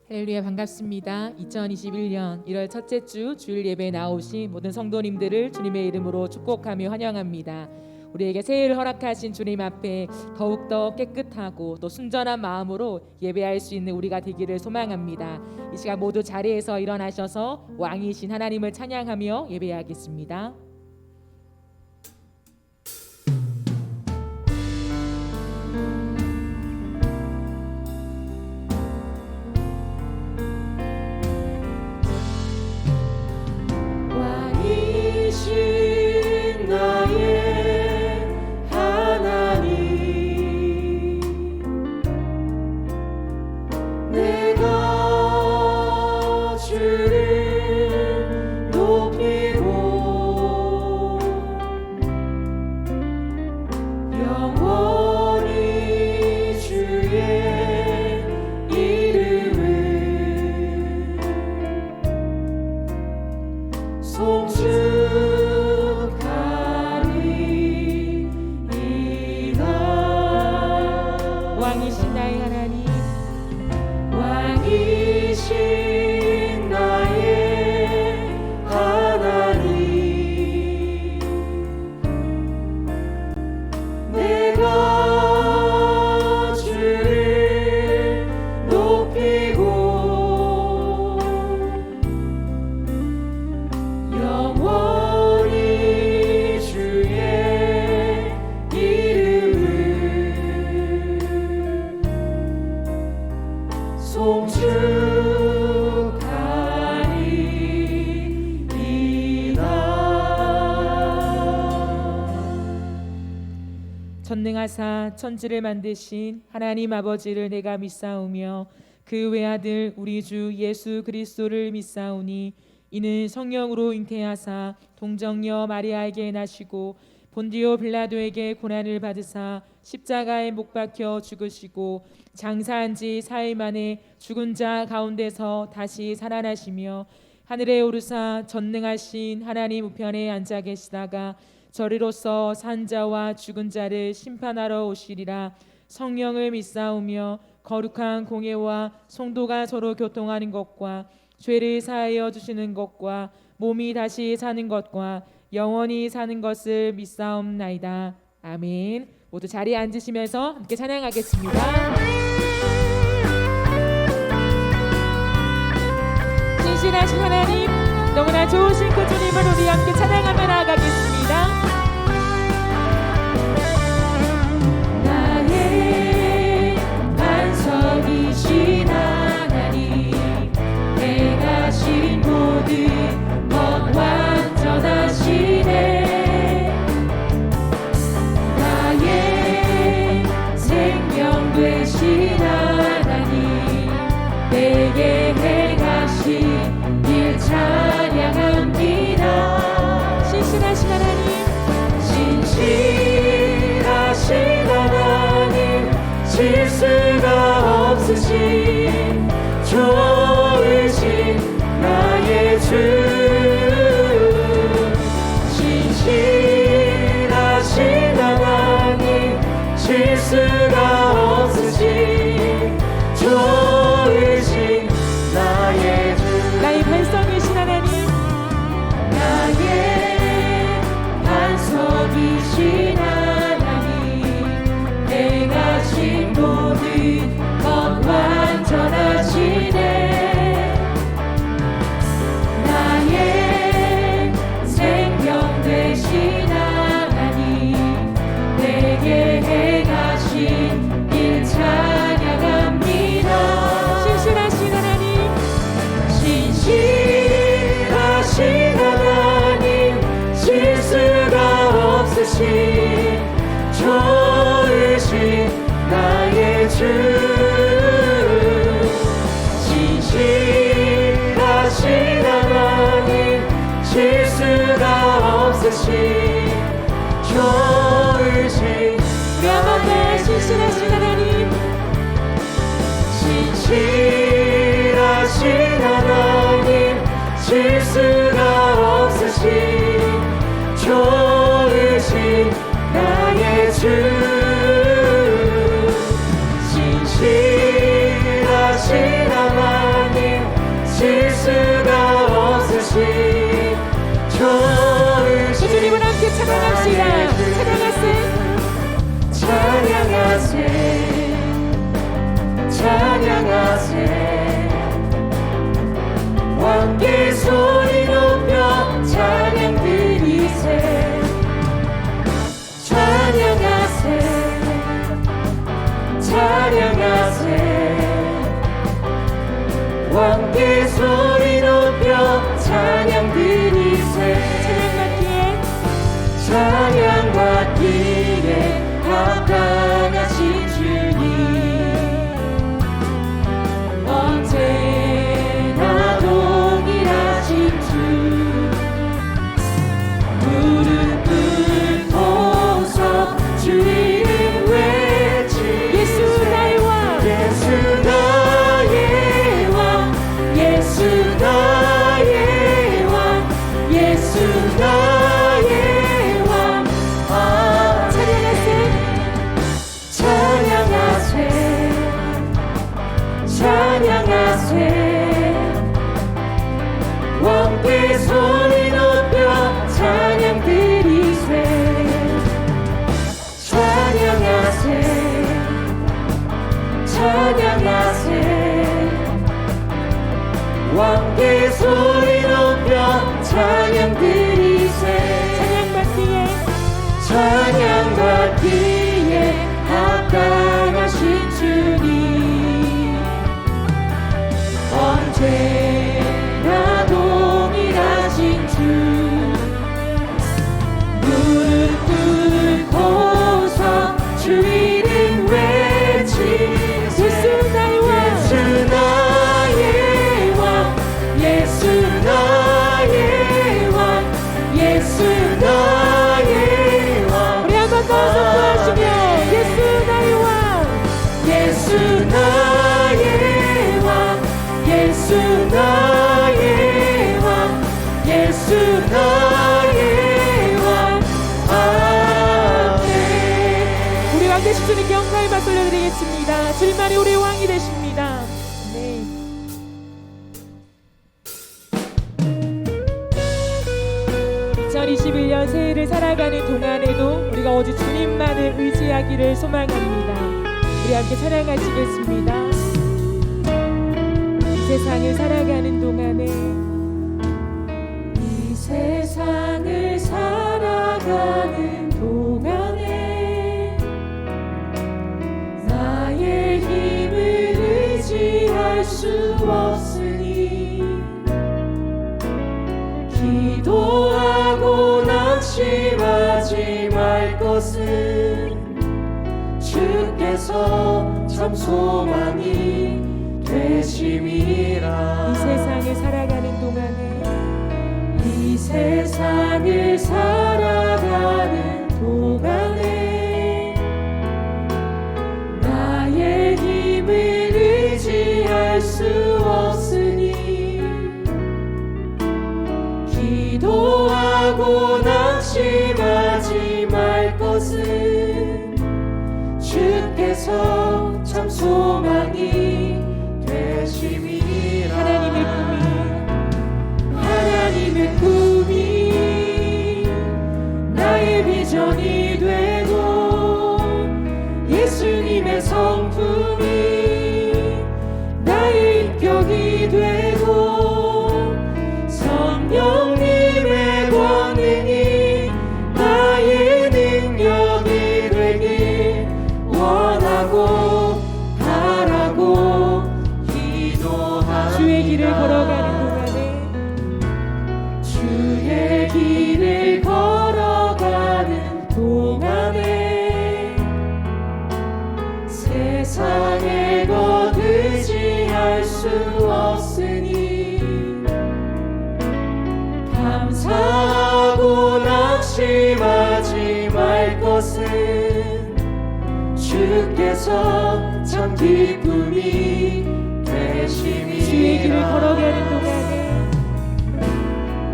할렐루야, 반갑습니다. 2021년 1월 첫째 주 주일 예배에 나오신 모든 성도님들을 주님의 이름으로 축복하며 환영합니다. 우리에게 새해를 허락하신 주님 앞에 더욱더 깨끗하고 또 순전한 마음으로 예배할 수 있는 우리가 되기를 소망합니다. 이 시간 모두 자리에서 일어나셔서 왕이신 하나님을 찬양하며 예배하겠습니다. 왕이신 나의 하나님, 왕이신 나의 하나님, 내가 주를 높이고 영원히 주의 이름을 전능하사 천지를 만드신 하나님 아버지를 내가 믿사오며 그 외아들 우리 주 예수 그리스도를 믿사오니 이는 성령으로 잉태하사 동정녀 마리아에게 나시고 본디오 빌라도에게 고난을 받으사 십자가에 못 박혀 죽으시고 장사한 지 4일 만에 죽은 자 가운데서 다시 살아나시며 하늘에 오르사 전능하신 하나님 우편에 앉아 계시다가 저리로서 산 자와 죽은 자를 심판하러 오시리라. 성령을 믿사오며 거룩한 공예와 성도가 서로 교통하는 것과 죄를 사하여 주시는 것과 몸이 다시 사는 것과 영원히 사는 것을 믿사옵나이다. 아멘. 모두 자리에 앉으시면서 함께 찬양하겠습니다. 신실하신 하나님, 너무나 좋으신 그 주님을 우리 함께 찬양하며 나아가겠습니다. 나의 반석이신 하나님, 내가 신 모든 것 완전하시네. 나의 생명 되신 하나님, 내게 행하신 일 찬양합니다. 신실하신 하나님, 신실하신 하나님, 실수가 없으신 좋으신 나의 주, 신실하신 하나님, 실수가 없으신 좋으신 나의 주, 나의 반석이신 하나님, 나의 반석이신 하나님, 내가 신 모든 것 완전하시네. 나의 생명 되신 하나님, 내게 행하신 일 찬양합니다. 신실하신 하나님, 신실하신 하나님, 실수가 없으신 좋으신 나의 주, 신실하신 하나님, 실수가 없으신 좋으신 우리 한번더 신실하신 하나님, 신실하신 하나님, 실수가 없으신 좋으신 나의 주, 신실하신 하나님, 찬양합시다. 찬양하세. 찬양하세 찬양하세 왕께 소리 높여 찬양 드리세 찬양하세 찬양하세 왕께 소리 높여 찬양 드리세 찬양받기에 합당하신 주님 언제나 동일하신 주 무릎 꿇고서 주 이름 외치 예수 나의 왕 예수 나의 왕 예수 나의 왕 예수 나의 왕 찬양하세 왕께 소리 높여 찬양 드리세 찬양하세 찬양하세 왕께 소리 높여 찬양 드리세 찬양받기에 합당하신 주님 언제나 동일하신 주 무릎 꿇고서 주 이름 외치 예수 나의 왕 예수 나의 왕 예수 나의 왕 예수 나의 왕 우리 한번 더 선포하시며 예수 나의 왕 예수 나의 왕 예수 나의 왕 예수 나의 왕 아멘 우리 왕 되신 주님께 영광의 박수 올려드리겠습니다. 주님만이 우리 왕이 되십니다. 네. 2021년 새해를 살아가는 동안에도 우리가 오직 주님만을 의지하기를 소망합니다. 우리 함께 찬양하시겠습니다. 이 세상을 살아가는 동안에 이 세상을 살아가는 동안에 나의 힘을 의지할 수 없으니 기도하고 낙심하지 말 것은 주께서 참 소망이 되심이라 이 세상을 살아가는 동안에 이 세상을 살아가는 동안에 나의 힘을 의지할 수 없으니 기도하고 낙심하지 말 것은 주께서 참 소망이 되심이라 하나님의 꿈이 나의 비전이 되고 예수님의 성품이 나의 인격이 되고 성령님의 권능이 나의 능력이 되길 원하고 바라고 기도합니다. 주의 길을 걸어가는 동안에 주의 길을 걸어가는 동안에 세상의 것 의지할 수 없으니 감사하고 낙심하지 말 것은 주께서 참 기쁨이 되심이라 주의 길을 걸어가는 동안에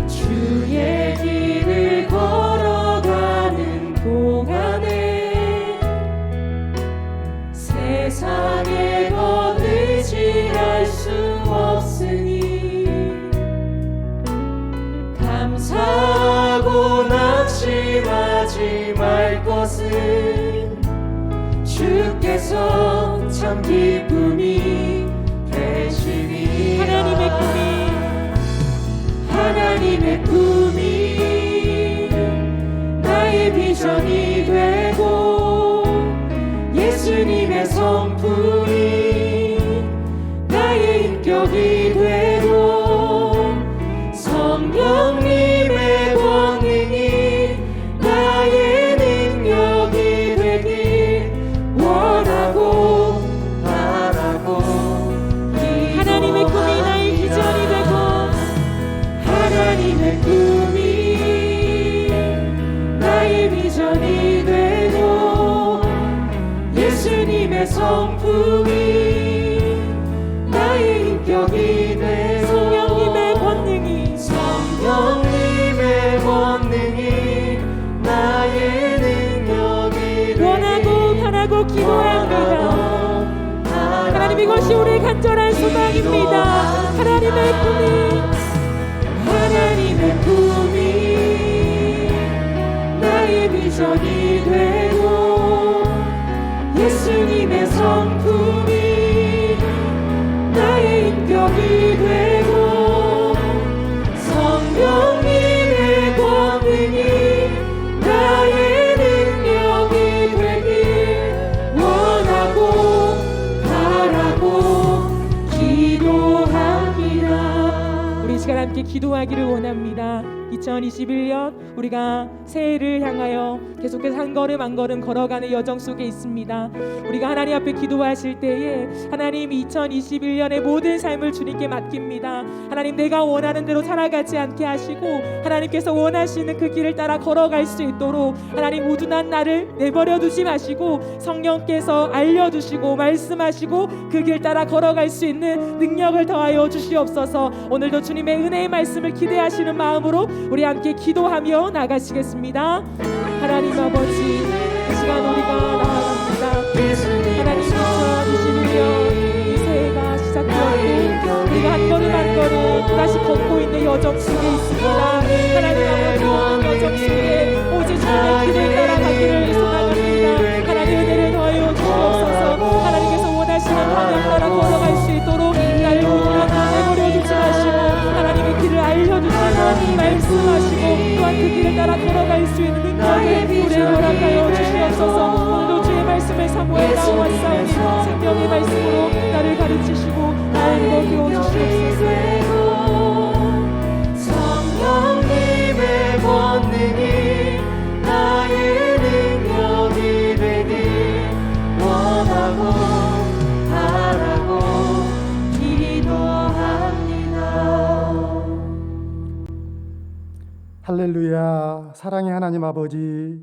주의 길을 걸어가는 동안에 세상의 것 의지할 수 없으니 감사하고 낙심하지 안심할 것은 주께서 참 기쁨이 되시니 하나님의 꿈이 나의 비전이 되고 예수님의 성품이 나의 인격이 되고 성령님의 권능이 나의 능력이 되길 원하고 바라고 하나님의 꿈이 나의 비전이 되고 하나님의 꿈이 나의 비전이 되고 예수님의 성품이 나의 인격이 되고 성령님의 권능이 나의 능력이 되고 원하고 바라고 기도합니다. 하나님, 이것이 우리의 간절한 소망입니다. 하나님의 꿈이 나의 비전이 되고 예수님의 성품이 나의 인격이 되고 성령님의 권능이 나의 능력이 되길 원하고 바라고 기도합니다. 우리 시간 함께 기도하기를 원합니다. 2021년 우리가 새해를 향하여 계속해서 한 걸음 한 걸음 걸어가는 여정 속에 있습니다. 우리가 하나님 앞에 기도하실 때에 하나님 2021년의 모든 삶을 주님께 맡깁니다. 하나님, 내가 원하는 대로 살아가지 않게 하시고 하나님께서 원하시는 그 길을 따라 걸어갈 수 있도록 하나님, 우둔한 나를 내버려 두지 마시고 성령께서 알려주시고 말씀하시고 그 길 따라 걸어갈 수 있는 능력을 더하여 주시옵소서. 오늘도 주님의 은혜의 말씀을 기대하시는 마음으로 우리 함께 기도하며 나가시겠습니다. 하나님 아버지, 이 시간 우리가 나아갑니다. 하나님, 2021년 이 새해가 시작되었고 우리가 한 걸음 한 걸음 다시 걷고 있는 여정 속에 있습니다. 하나님 아버지, 여정 속에 오직 주님의 길을 따라가기를 소망합니다. 하나님, 은혜를 더하여 주옵소서. 하나님께서 원하시는 방향 따라 걸어갈 수 있도록 나를 내버려 두지 마시고 하나님의 길을 알려주시고 말씀하시고 또한 그 길을 따라 걸어갈 수 있는 능력을 우리에게 허락하여 주시옵소서. 오늘도 주의 말씀을 사모해 나왔사오니 생명의 말씀으로 나를 가르치시고 나를 먹여 주시옵소서. 성령님의 권능이 나의 능력이 되길 원하고 바라고 기도합니다. 할렐루야. 사랑의 하나님 아버지,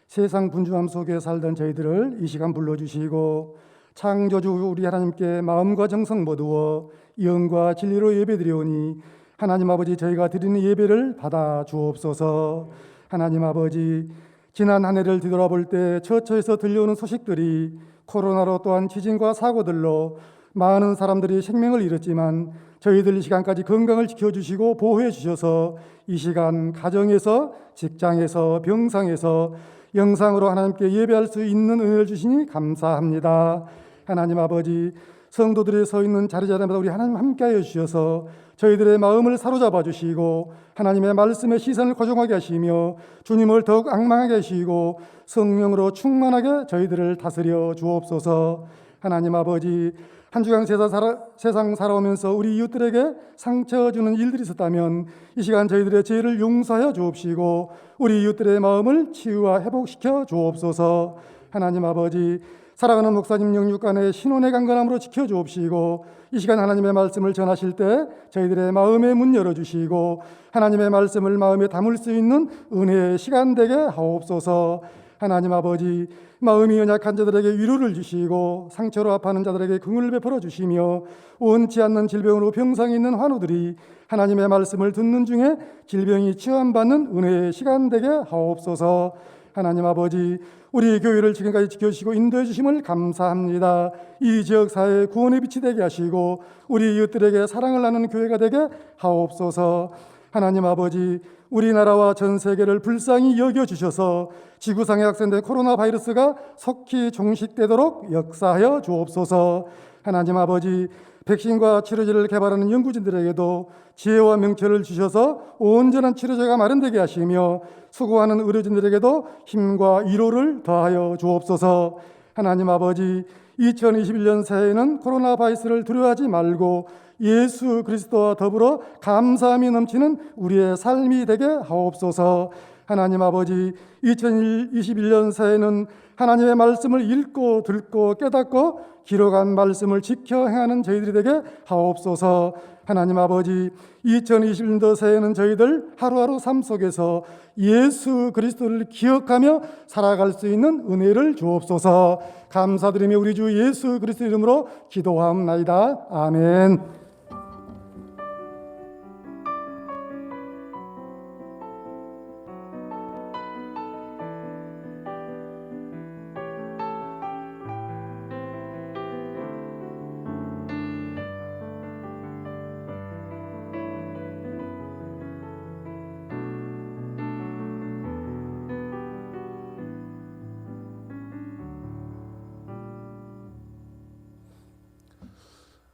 세상 분주함 속에 살던 저희들을 이 시간 불러주시고 창조주 우리 하나님께 마음과 정성 모두어 영과 진리로 예배드리오니 하나님 아버지, 저희가 드리는 예배를 받아 주옵소서. 하나님 아버지, 지난 한 해를 뒤돌아볼 때 처처에서 들려오는 소식들이 코로나로 또한 지진과 사고들로 많은 사람들이 생명을 잃었지만 저희들 이 시간까지 건강을 지켜주시고 보호해 주셔서 이 시간 가정에서, 직장에서, 병상에서 영상으로 하나님께 예배할 수 있는 은혜를 주시니 감사합니다. 하나님 아버지, 성도들이 서 있는 자리자리마다 우리 하나님 함께하여 주셔서 저희들의 마음을 사로잡아 주시고 하나님의 말씀에 시선을 고정하게 하시며 주님을 더욱 앙망하게 하시고 성령으로 충만하게 저희들을 다스려 주옵소서. 하나님 아버지, 한 주간 세상 살아오면서 우리 이웃들에게 상처 주는 일들이 있었다면 이 시간 저희들의 죄를 용서하여 주옵시고 우리 이웃들의 마음을 치유와 회복시켜 주옵소서. 하나님 아버지, 사랑하는 목사님 영육간의 신혼의 강건함으로 지켜주옵시고 이 시간 하나님의 말씀을 전하실 때 저희들의 마음의 문 열어주시고 하나님의 말씀을 마음에 담을 수 있는 은혜의 시간 되게 하옵소서. 하나님 아버지, 마음이 연약한 자들에게 위로를 주시고 상처로 아파하는 자들에게 긍휼을 베풀어 주시며 원치 않는 질병으로 병상에 있는 환우들이 하나님의 말씀을 듣는 중에 질병이 치유받는 은혜의 시간 되게 하옵소서. 하나님 아버지, 우리 교회를 지금까지 지켜주시고 인도해 주심을 감사합니다. 이 지역 사회의 구원의 빛이 되게 하시고 우리 이웃들에게 사랑을 나누는 교회가 되게 하옵소서. 하나님 아버지, 우리나라와 전 세계를 불쌍히 여겨주셔서 지구상에 확산된 코로나 바이러스가 속히 종식되도록 역사하여 주옵소서. 하나님 아버지, 백신과 치료제를 개발하는 연구진들에게도 지혜와 명철을 주셔서 온전한 치료제가 마련되게 하시며 수고하는 의료진들에게도 힘과 위로를 더하여 주옵소서. 하나님 아버지, 2021년 새해에는 코로나 바이러스를 두려워하지 말고 예수 그리스도와 더불어 감사함이 넘치는 우리의 삶이 되게 하옵소서. 하나님 아버지, 2021년 새해는 하나님의 말씀을 읽고 듣고 깨닫고 기록한 말씀을 지켜 행하는 저희들이 되게 하옵소서. 하나님 아버지, 2021년도 새해는 저희들 하루하루 삶 속에서 예수 그리스도를 기억하며 살아갈 수 있는 은혜를 주옵소서. 감사드리며 우리 주 예수 그리스도 이름으로 기도하옵나이다. 아멘.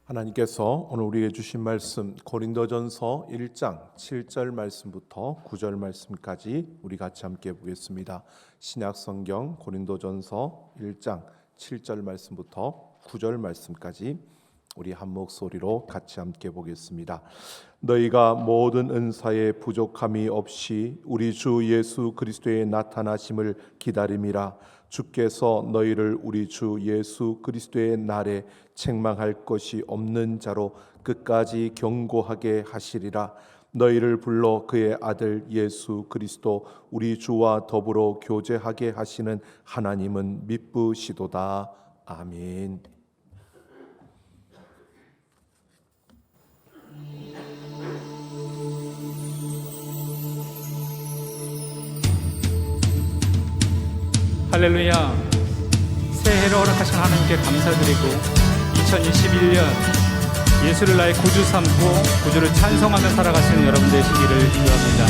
하나님께서 오늘 우리에게 주신 말씀 고린도전서 1장 7절 말씀부터 9절 말씀까지 우리 같이 함께 보겠습니다. 신약성경 고린도전서 1장 7절 말씀부터 9절 말씀까지 우리 한 목소리로 같이 함께 보겠습니다. 너희가 모든 은사에 부족함이 없이 우리 주 예수 그리스도의 나타나심을 기다림이라. 주께서 너희를 우리 주 예수 그리스도의 날에 책망할 것이 없는 자로 끝까지 경고하게 하시리라. 너희를 불러 그의 아들 예수 그리스도 우리 주와 더불어 교제하게 하시는 하나님은 미쁘시도다. 아멘. 할렐루야. 새해를 허락하신 하나님께 감사드리고 2021년 예수를 나의 구주 삼고 구주를 찬송하며 살아가시는 여러분 되시기를 기도합니다.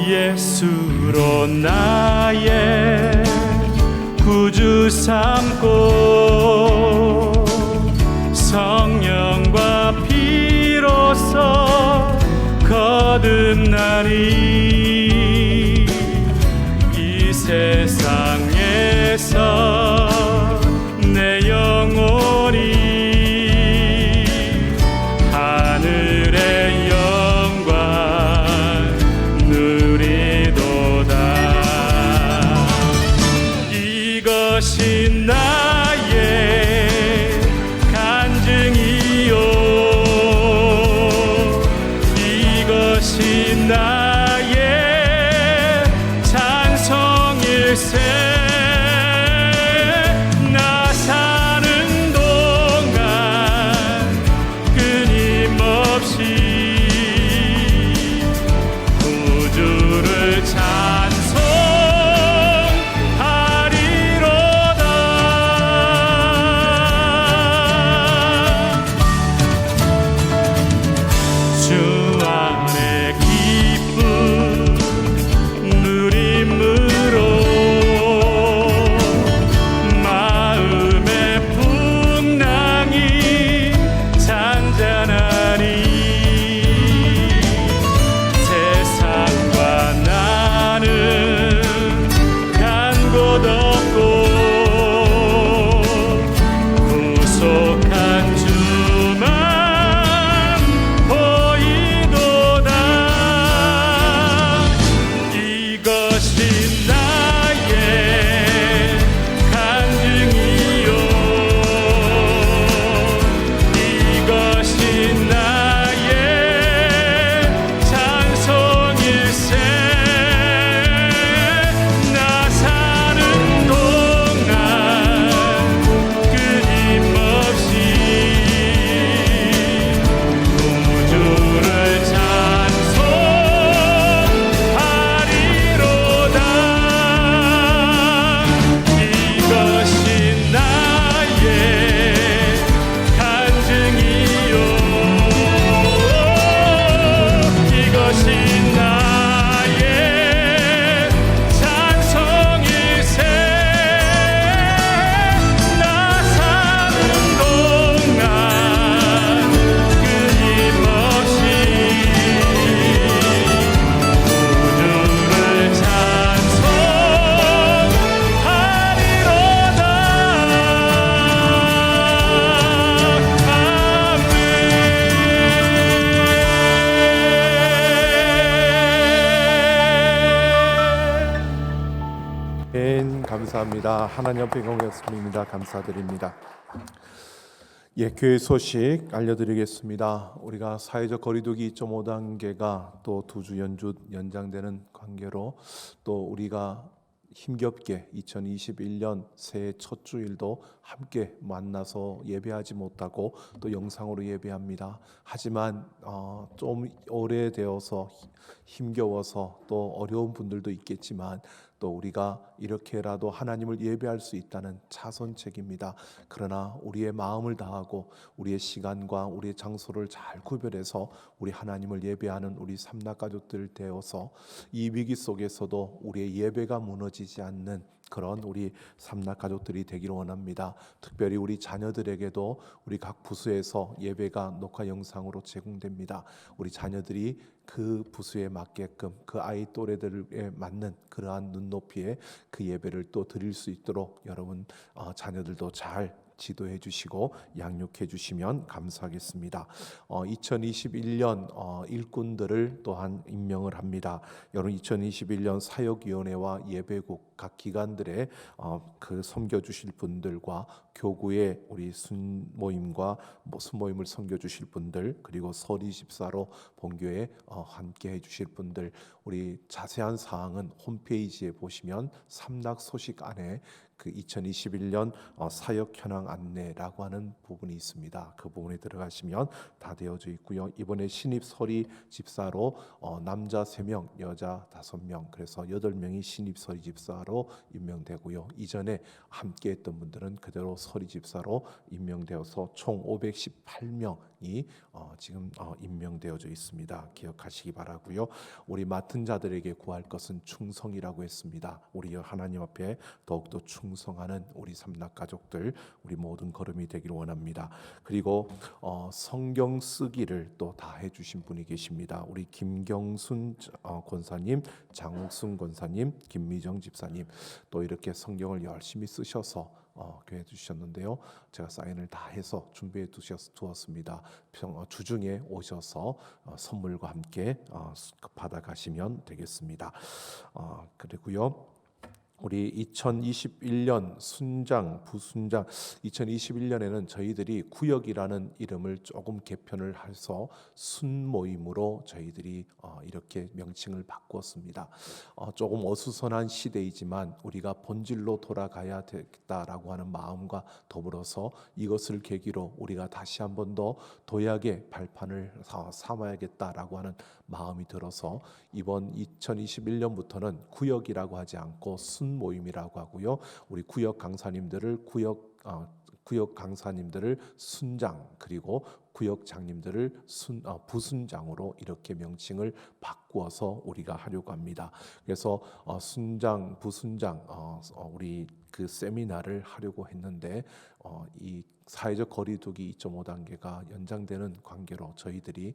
예수로 나의 구주 삼고 성령과 피로써 거듭나니 이 세상에서 내 영혼이 하늘의 영광 누리도다. 이것이 나의 간증이요, 이것이 나의 감사합니다. 하나님 앞에 영광스럽습니다. 감사드립니다. 예, 교회 소식 알려드리겠습니다. 우리가 사회적 거리두기 2.5단계가 또 2주 연장되는 관계로 또 우리가 힘겹게 2021년 새해 첫 주일도 함께 만나서 예배하지 못하고 또 영상으로 예배합니다. 하지만 좀 오래되어서 힘겨워서 또 어려운 분들도 있겠지만 또 우리가 이렇게라도 하나님을 예배할 수 있다는 자선책입니다. 그러나 우리의 마음을 다하고 우리의 시간과 우리의 장소를 잘 구별해서 우리 하나님을 예배하는 우리 삼락 가족들 되어서 이 위기 속에서도 우리의 예배가 무너지지 않는 그런 우리 삼락 가족들이 되기를 원합니다. 특별히 우리 자녀들에게도 우리 각 부서에서 예배가 녹화 영상으로 제공됩니다. 우리 자녀들이 그 부서에 맞게끔 그 아이 또래들에 맞는 그러한 눈높이에 그 예배를 또 드릴 수 있도록 여러분 자녀들도 잘 지도해 주시고 양육해 주시면 감사하겠습니다. 2021년 일꾼들을 또한 임명을 합니다. 여러분 2021년 사역위원회와 예배국 각 기관들의 그 섬겨 주실 분들과 교구의 우리 순모임과 순모임을 섬겨 주실 분들, 그리고 서리 집사로 본교에 함께 해 주실 분들, 우리 자세한 사항은 홈페이지에 보시면 삼락 소식 안에 그 2021년 사역 현황 안내라고 하는 부분이 있습니다. 그 부분에 들어가시면 다 되어져 있고요. 이번에 신입 서리 집사로 남자 3명, 여자 5명, 그래서 8명이 신입 서리 집사로 임명되고요. 이전에 함께했던 분들은 그대로 서리 집사로 임명되어서 총 518명이 지금 임명되어져 있습니다. 기억하시기 바라고요. 우리 맡은 자들에게 구할 것은 충성이라고 했습니다. 우리 하나님 앞에 더욱더 충성하는 우리 삼락 가족들, 우리 모든 걸음이 되기를 원합니다. 그리고 성경 쓰기를 또 다 해주신 분이 계십니다. 우리 김경순 권사님, 장옥순 권사님, 김미정 집사님, 또 이렇게 성경을 열심히 쓰셔서 교회 주셨는데요. 제가 사인을 다 해서 준비해 두었습니다. 주중에 오셔서 선물과 함께 받아가시면 되겠습니다. 그리고요. 우리 2021년 순장, 부순장 2021년에는 저희들이 구역이라는 이름을 조금 개편을 해서 순모임으로 저희들이 이렇게 명칭을 바꾸었습니다. 조금 어수선한 시대이지만 우리가 본질로 돌아가야 되겠다라고 하는 마음과 더불어서 이것을 계기로 우리가 다시 한 번 더 도약의 발판을 삼아야겠다라고 하는 마음이 들어서 이번 2021년부터는 구역이라고 하지 않고 순모임이라고 하고요. 우리 구역 강사님들을 구역 강사님들을 순장, 그리고 구역장님들을 부순장으로 이렇게 명칭을 바꾸어서 우리가 하려고 합니다. 그래서 순장, 부순장 우리 그 세미나를 하려고 했는데 이 사회적 거리두기 2.5단계가 연장되는 관계로 저희들이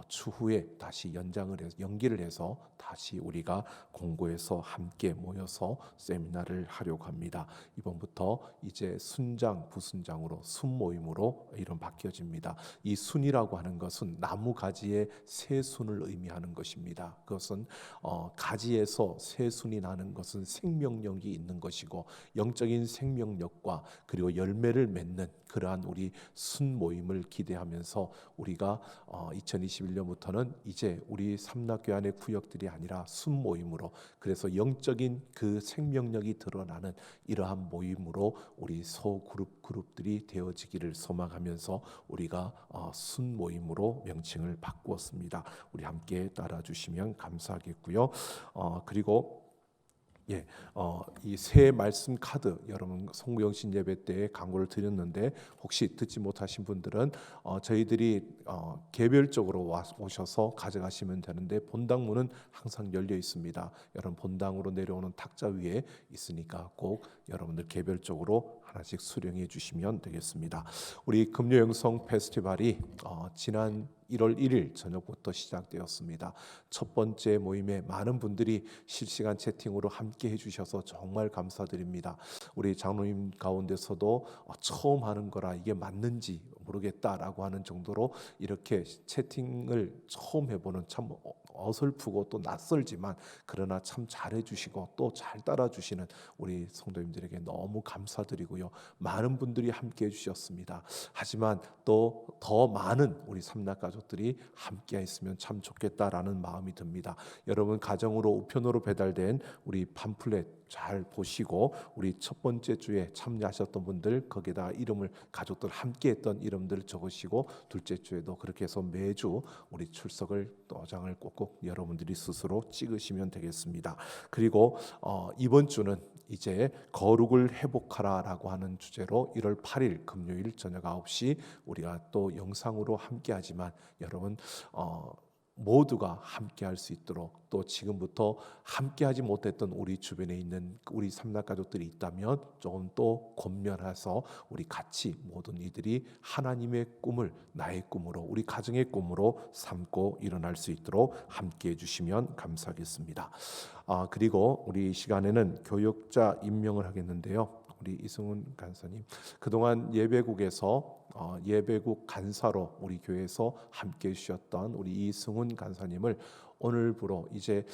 추후에 다시 연기를 해서 다시 우리가 공고해서 함께 모여서 세미나를 하려고 합니다. 이번부터 이제 순장, 부순장으로 순모임으로 이름 바뀌어집니다. 이 순이라고 하는 것은 나무 가지의 새 순을 의미하는 것입니다. 그것은 가지에서 새 순이 나는 것은 생명력이 있는 것이고 영적인 생명력과 그리고 열매를 맺는 그러한 우리 순모임을 기대하면서 우리가 2021년부터는 이제 우리 삼락교회 안의 구역들이 아니라 순모임으로, 그래서 영적인 그 생명력이 드러나는 이러한 모임으로 우리 소그룹들이 되어지기를 소망하면서 우리가 순모임으로 명칭을 바꾸었습니다. 우리 함께 따라주시면 감사하겠고요. 그리고 이 새 말씀 카드 여러분 송구영신 예배 때 광고를 드렸는데 혹시 듣지 못하신 분들은 저희들이 개별적으로 오셔서 가져가시면 되는데 본당문은 항상 열려 있습니다. 여러분 본당으로 내려오는 탁자 위에 있으니까 꼭 여러분들 개별적으로 하나씩 수령해 주시면 되겠습니다. 우리 금요영성 페스티벌이 지난 1월 1일 저녁부터 시작되었습니다. 첫 번째 모임에 많은 분들이 실시간 채팅으로 함께 해주셔서 정말 감사드립니다. 우리 장로님 가운데서도 처음 하는 거라 이게 맞는지 모르겠다라고 하는 정도로 이렇게 채팅을 처음 해보는 참 어설프고 또 낯설지만 그러나 참 잘해주시고 또 잘 따라주시는 우리 성도님들에게 너무 감사드리고요. 많은 분들이 함께 해주셨습니다. 하지만 또 더 많은 우리 삼락 가족들이 함께 했으면 참 좋겠다라는 마음이 듭니다. 여러분 가정으로 우편으로 배달된 우리 팜플렛 잘 보시고 우리 첫 번째 주에 참여하셨던 분들 거기에다 이름을 가족들 함께했던 이름들 적으시고 둘째 주에도 그렇게 해서 매주 우리 출석을 도장을 꼭꼭 여러분들이 스스로 찍으시면 되겠습니다. 그리고 이번 주는 이제 거룩을 회복하라라고 하는 주제로 1월 8일 금요일 저녁 9시 우리가 또 영상으로 함께하지만 여러분 모두가 함께할 수 있도록 또 지금부터 함께하지 못했던 우리 주변에 있는 우리 삼락 가족들이 있다면 조금 또 권면해서 우리 같이 모든 이들이 하나님의 꿈을 나의 꿈으로 우리 가정의 꿈으로 삼고 일어날 수 있도록 함께해 주시면 감사하겠습니다. 그리고 우리 이 시간에는 교역자 임명을 하겠는데요. 우리 이승훈 간사님 그동안 예배국에서 예배국 간사로 우리 교회에서 함께해 주셨던 우리 이승훈 간사님을 오늘부로 이제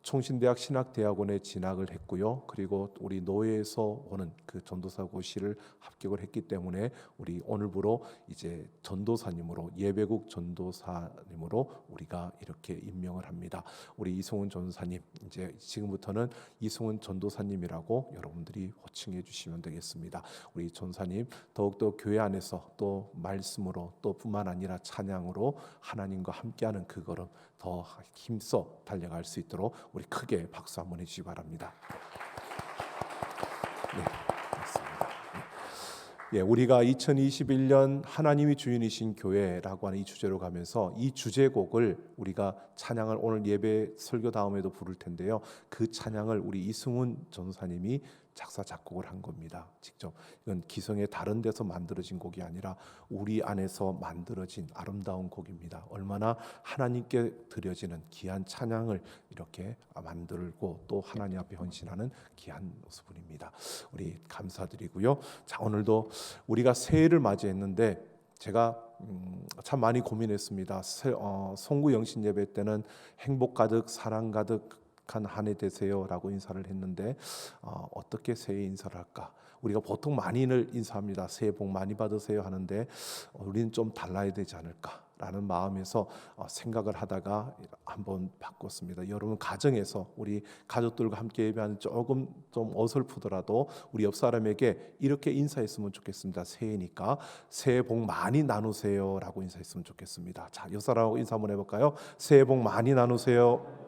총신대학 신학대학원에 진학을 했고요. 그리고 우리 노예에서 오는 그 전도사 고시를 합격을 했기 때문에 우리 오늘부로 이제 전도사님으로 예배국 전도사님으로 우리가 이렇게 임명을 합니다. 우리 이승훈 전도사님 이제 지금부터는 이승훈 전도사님이라고 여러분들이 호칭해 주시면 되겠습니다. 우리 전사님 더욱더 교회 안에서 또 말씀으로 또 뿐만 아니라 찬양으로 하나님과 함께하는 그 걸음 더 힘써 달려갈 수 있도록 우리 크게 박수 한번 해주시기 바랍니다. 네, 맞습니다. 네. 우리가 2021년 하나님이 주인이신 교회라고 하는 이 주제로 가면서 이 주제곡을 우리가 찬양을 오늘 예배 설교 다음에도 부를 텐데요. 그 찬양을 우리 이승훈 전사님이 작사 작곡을 한 겁니다. 직접 이건 기성의 다른 데서 만들어진 곡이 아니라 우리 안에서 만들어진 아름다운 곡입니다. 얼마나 하나님께 드려지는 귀한 찬양을 이렇게 만들고 또 하나님 앞에 헌신하는 귀한 모습입니다. 우리 감사드리고요. 자, 오늘도 우리가 새해를 맞이했는데 제가 참 많이 고민했습니다. 송구 영신 예배 때는 행복 가득 사랑 가득 한 해 되세요라고 인사를 했는데 어떻게 새해 인사를 할까? 우리가 보통 많이들 인사합니다. 새해 복 많이 받으세요 하는데 우리는 좀 달라야 되지 않을까라는 마음에서 생각을 하다가 한번 바꿨습니다. 여러분 가정에서 우리 가족들과 함께 예배하는 조금 좀 어설프더라도 우리 옆 사람에게 이렇게 인사했으면 좋겠습니다. 새해니까 새해 복 많이 나누세요라고 인사했으면 좋겠습니다. 자, 옆 사람하고 인사 한번 해볼까요? 새해 복 많이 나누세요.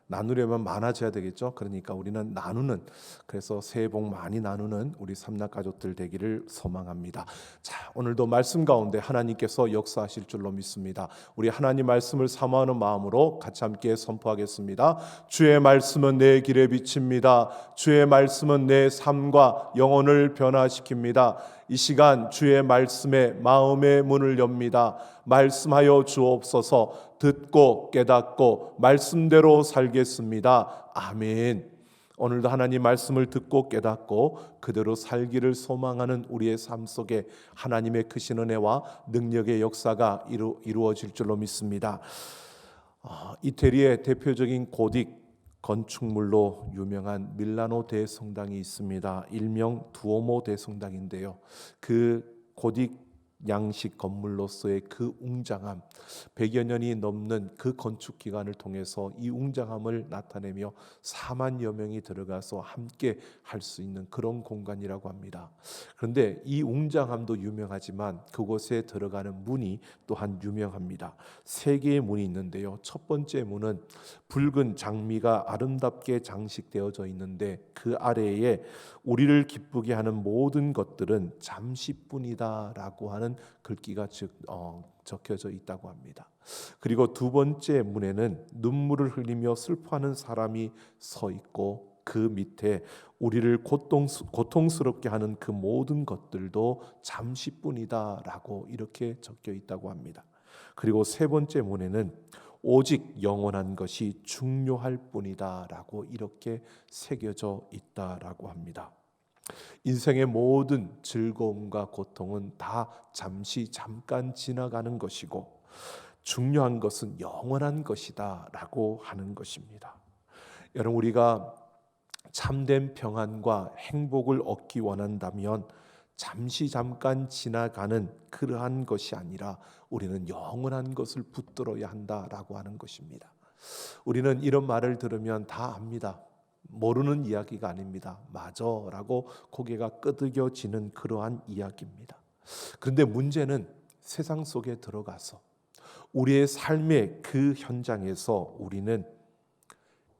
나누려면 많아져야 되겠죠. 그러니까 우리는 나누는, 그래서 새해 복 많이 나누는 우리 삼락 가족들 되기를 소망합니다. 자, 오늘도 말씀 가운데 하나님께서 역사하실 줄로 믿습니다. 우리 하나님 말씀을 사모하는 마음으로 같이 함께 선포하겠습니다. 주의 말씀은 내 길에 비칩니다. 주의 말씀은 내 삶과 영혼을 변화시킵니다. 이 시간 주의 말씀에 마음의 문을 엽니다. 말씀하여 주옵소서. 듣고 깨닫고 말씀대로 살겠습니다. 아멘. 오늘도 하나님 말씀을 듣고 깨닫고 그대로 살기를 소망하는 우리의 삶 속에 하나님의 크신 은혜와 능력의 역사가 이루어질 줄로 믿습니다. 이태리의 대표적인 고딕 건축물로 유명한 밀라노 대성당이 있습니다. 일명 두오모 대성당인데요. 그 고딕 양식 건물로서의 그 웅장함, 100여 년이 넘는 그 건축 기간을 통해서 이 웅장함을 나타내며 4만여 명이 들어가서 함께 할 수 있는 그런 공간이라고 합니다. 그런데 이 웅장함도 유명하지만 그곳에 들어가는 문이 또한 유명합니다. 3개의 문이 있는데요. 첫 번째 문은 붉은 장미가 아름답게 장식되어져 있는데 그 아래에 우리를 기쁘게 하는 모든 것들은 잠시뿐이다라고 하는 글귀가 적혀져 있다고 합니다. 그리고 두 번째 문에는 눈물을 흘리며 슬퍼하는 사람이 서 있고 그 밑에 우리를 고통스럽게 하는 그 모든 것들도 잠시뿐이다라고 이렇게 적혀 있다고 합니다. 그리고 세 번째 문에는 오직 영원한 것이 중요할 뿐이다라고 이렇게 새겨져 있다라고 합니다. 인생의 모든 즐거움과 고통은 다 잠깐 지나가는 것이고 중요한 것은 영원한 것이다 라고 하는 것입니다. 여러분, 우리가 참된 평안과 행복을 얻기 원한다면 잠깐 지나가는 그러한 것이 아니라 우리는 영원한 것을 붙들어야 한다라고 하는 것입니다. 우리는 이런 말을 들으면 다 압니다. 모르는 이야기가 아닙니다. 맞아 라고 고개가 끄덕여지는 그러한 이야기입니다. 그런데 문제는 세상 속에 들어가서 우리의 삶의 그 현장에서 우리는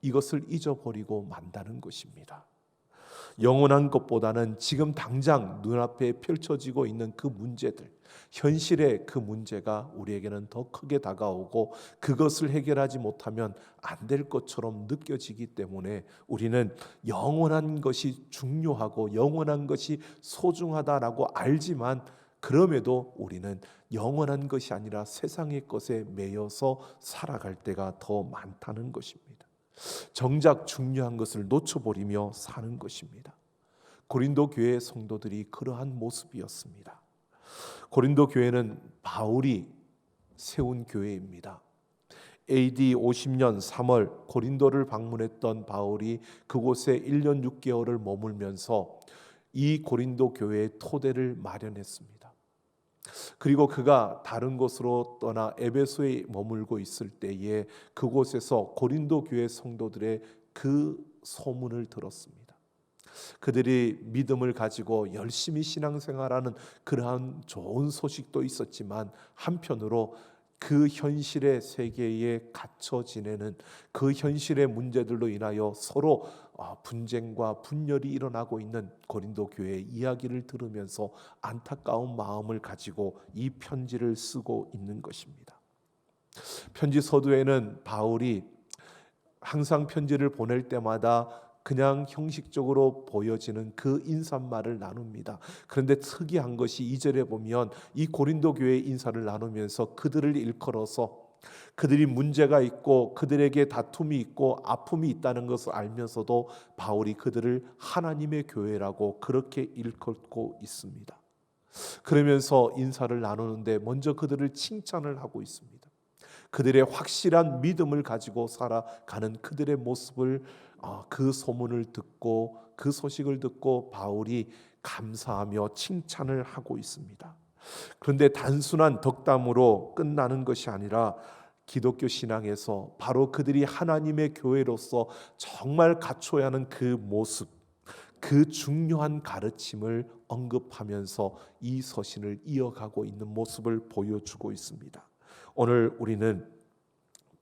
이것을 잊어버리고 만다는 것입니다. 영원한 것보다는 지금 당장 눈앞에 펼쳐지고 있는 그 문제들, 현실의 그 문제가 우리에게는 더 크게 다가오고 그것을 해결하지 못하면 안 될 것처럼 느껴지기 때문에 우리는 영원한 것이 중요하고 영원한 것이 소중하다라고 알지만 그럼에도 우리는 영원한 것이 아니라 세상의 것에 매여서 살아갈 때가 더 많다는 것입니다. 정작 중요한 것을 놓쳐버리며 사는 것입니다. 고린도 교회의 성도들이 그러한 모습이었습니다. 고린도 교회는 바울이 세운 교회입니다. AD 50년 3월 고린도를 방문했던 바울이 그곳에 1년 6개월을 머물면서 이 고린도 교회의 토대를 마련했습니다. 그리고 그가 다른 곳으로 떠나 에베소에 머물고 있을 때에 그곳에서 고린도 교회 성도들의 그 소문을 들었습니다. 그들이 믿음을 가지고 열심히 신앙생활하는 그러한 좋은 소식도 있었지만 한편으로 그 현실의 세계에 갇혀 지내는 그 현실의 문제들로 인하여 서로 분쟁과 분열이 일어나고 있는 고린도 교회의 이야기를 들으면서 안타까운 마음을 가지고 이 편지를 쓰고 있는 것입니다. 편지 서두에는 바울이 항상 편지를 보낼 때마다 그냥 형식적으로 보여지는 그 인사말을 나눕니다. 그런데 특이한 것이 2절에 보면 이 고린도 교회의 인사를 나누면서 그들을 일컬어서 그들이 문제가 있고 그들에게 다툼이 있고 아픔이 있다는 것을 알면서도 바울이 그들을 하나님의 교회라고 그렇게 일컫고 있습니다. 그러면서 인사를 나누는데 먼저 그들을 칭찬을 하고 있습니다. 그들의 확실한 믿음을 가지고 살아가는 그들의 모습을 그 소문을 듣고 그 소식을 듣고 바울이 감사하며 칭찬을 하고 있습니다. 그런데 단순한 덕담으로 끝나는 것이 아니라 기독교 신앙에서 바로 그들이 하나님의 교회로서 정말 갖춰야 하는 그 모습, 그 중요한 가르침을 언급하면서 이 서신을 이어가고 있는 모습을 보여주고 있습니다. 오늘 우리는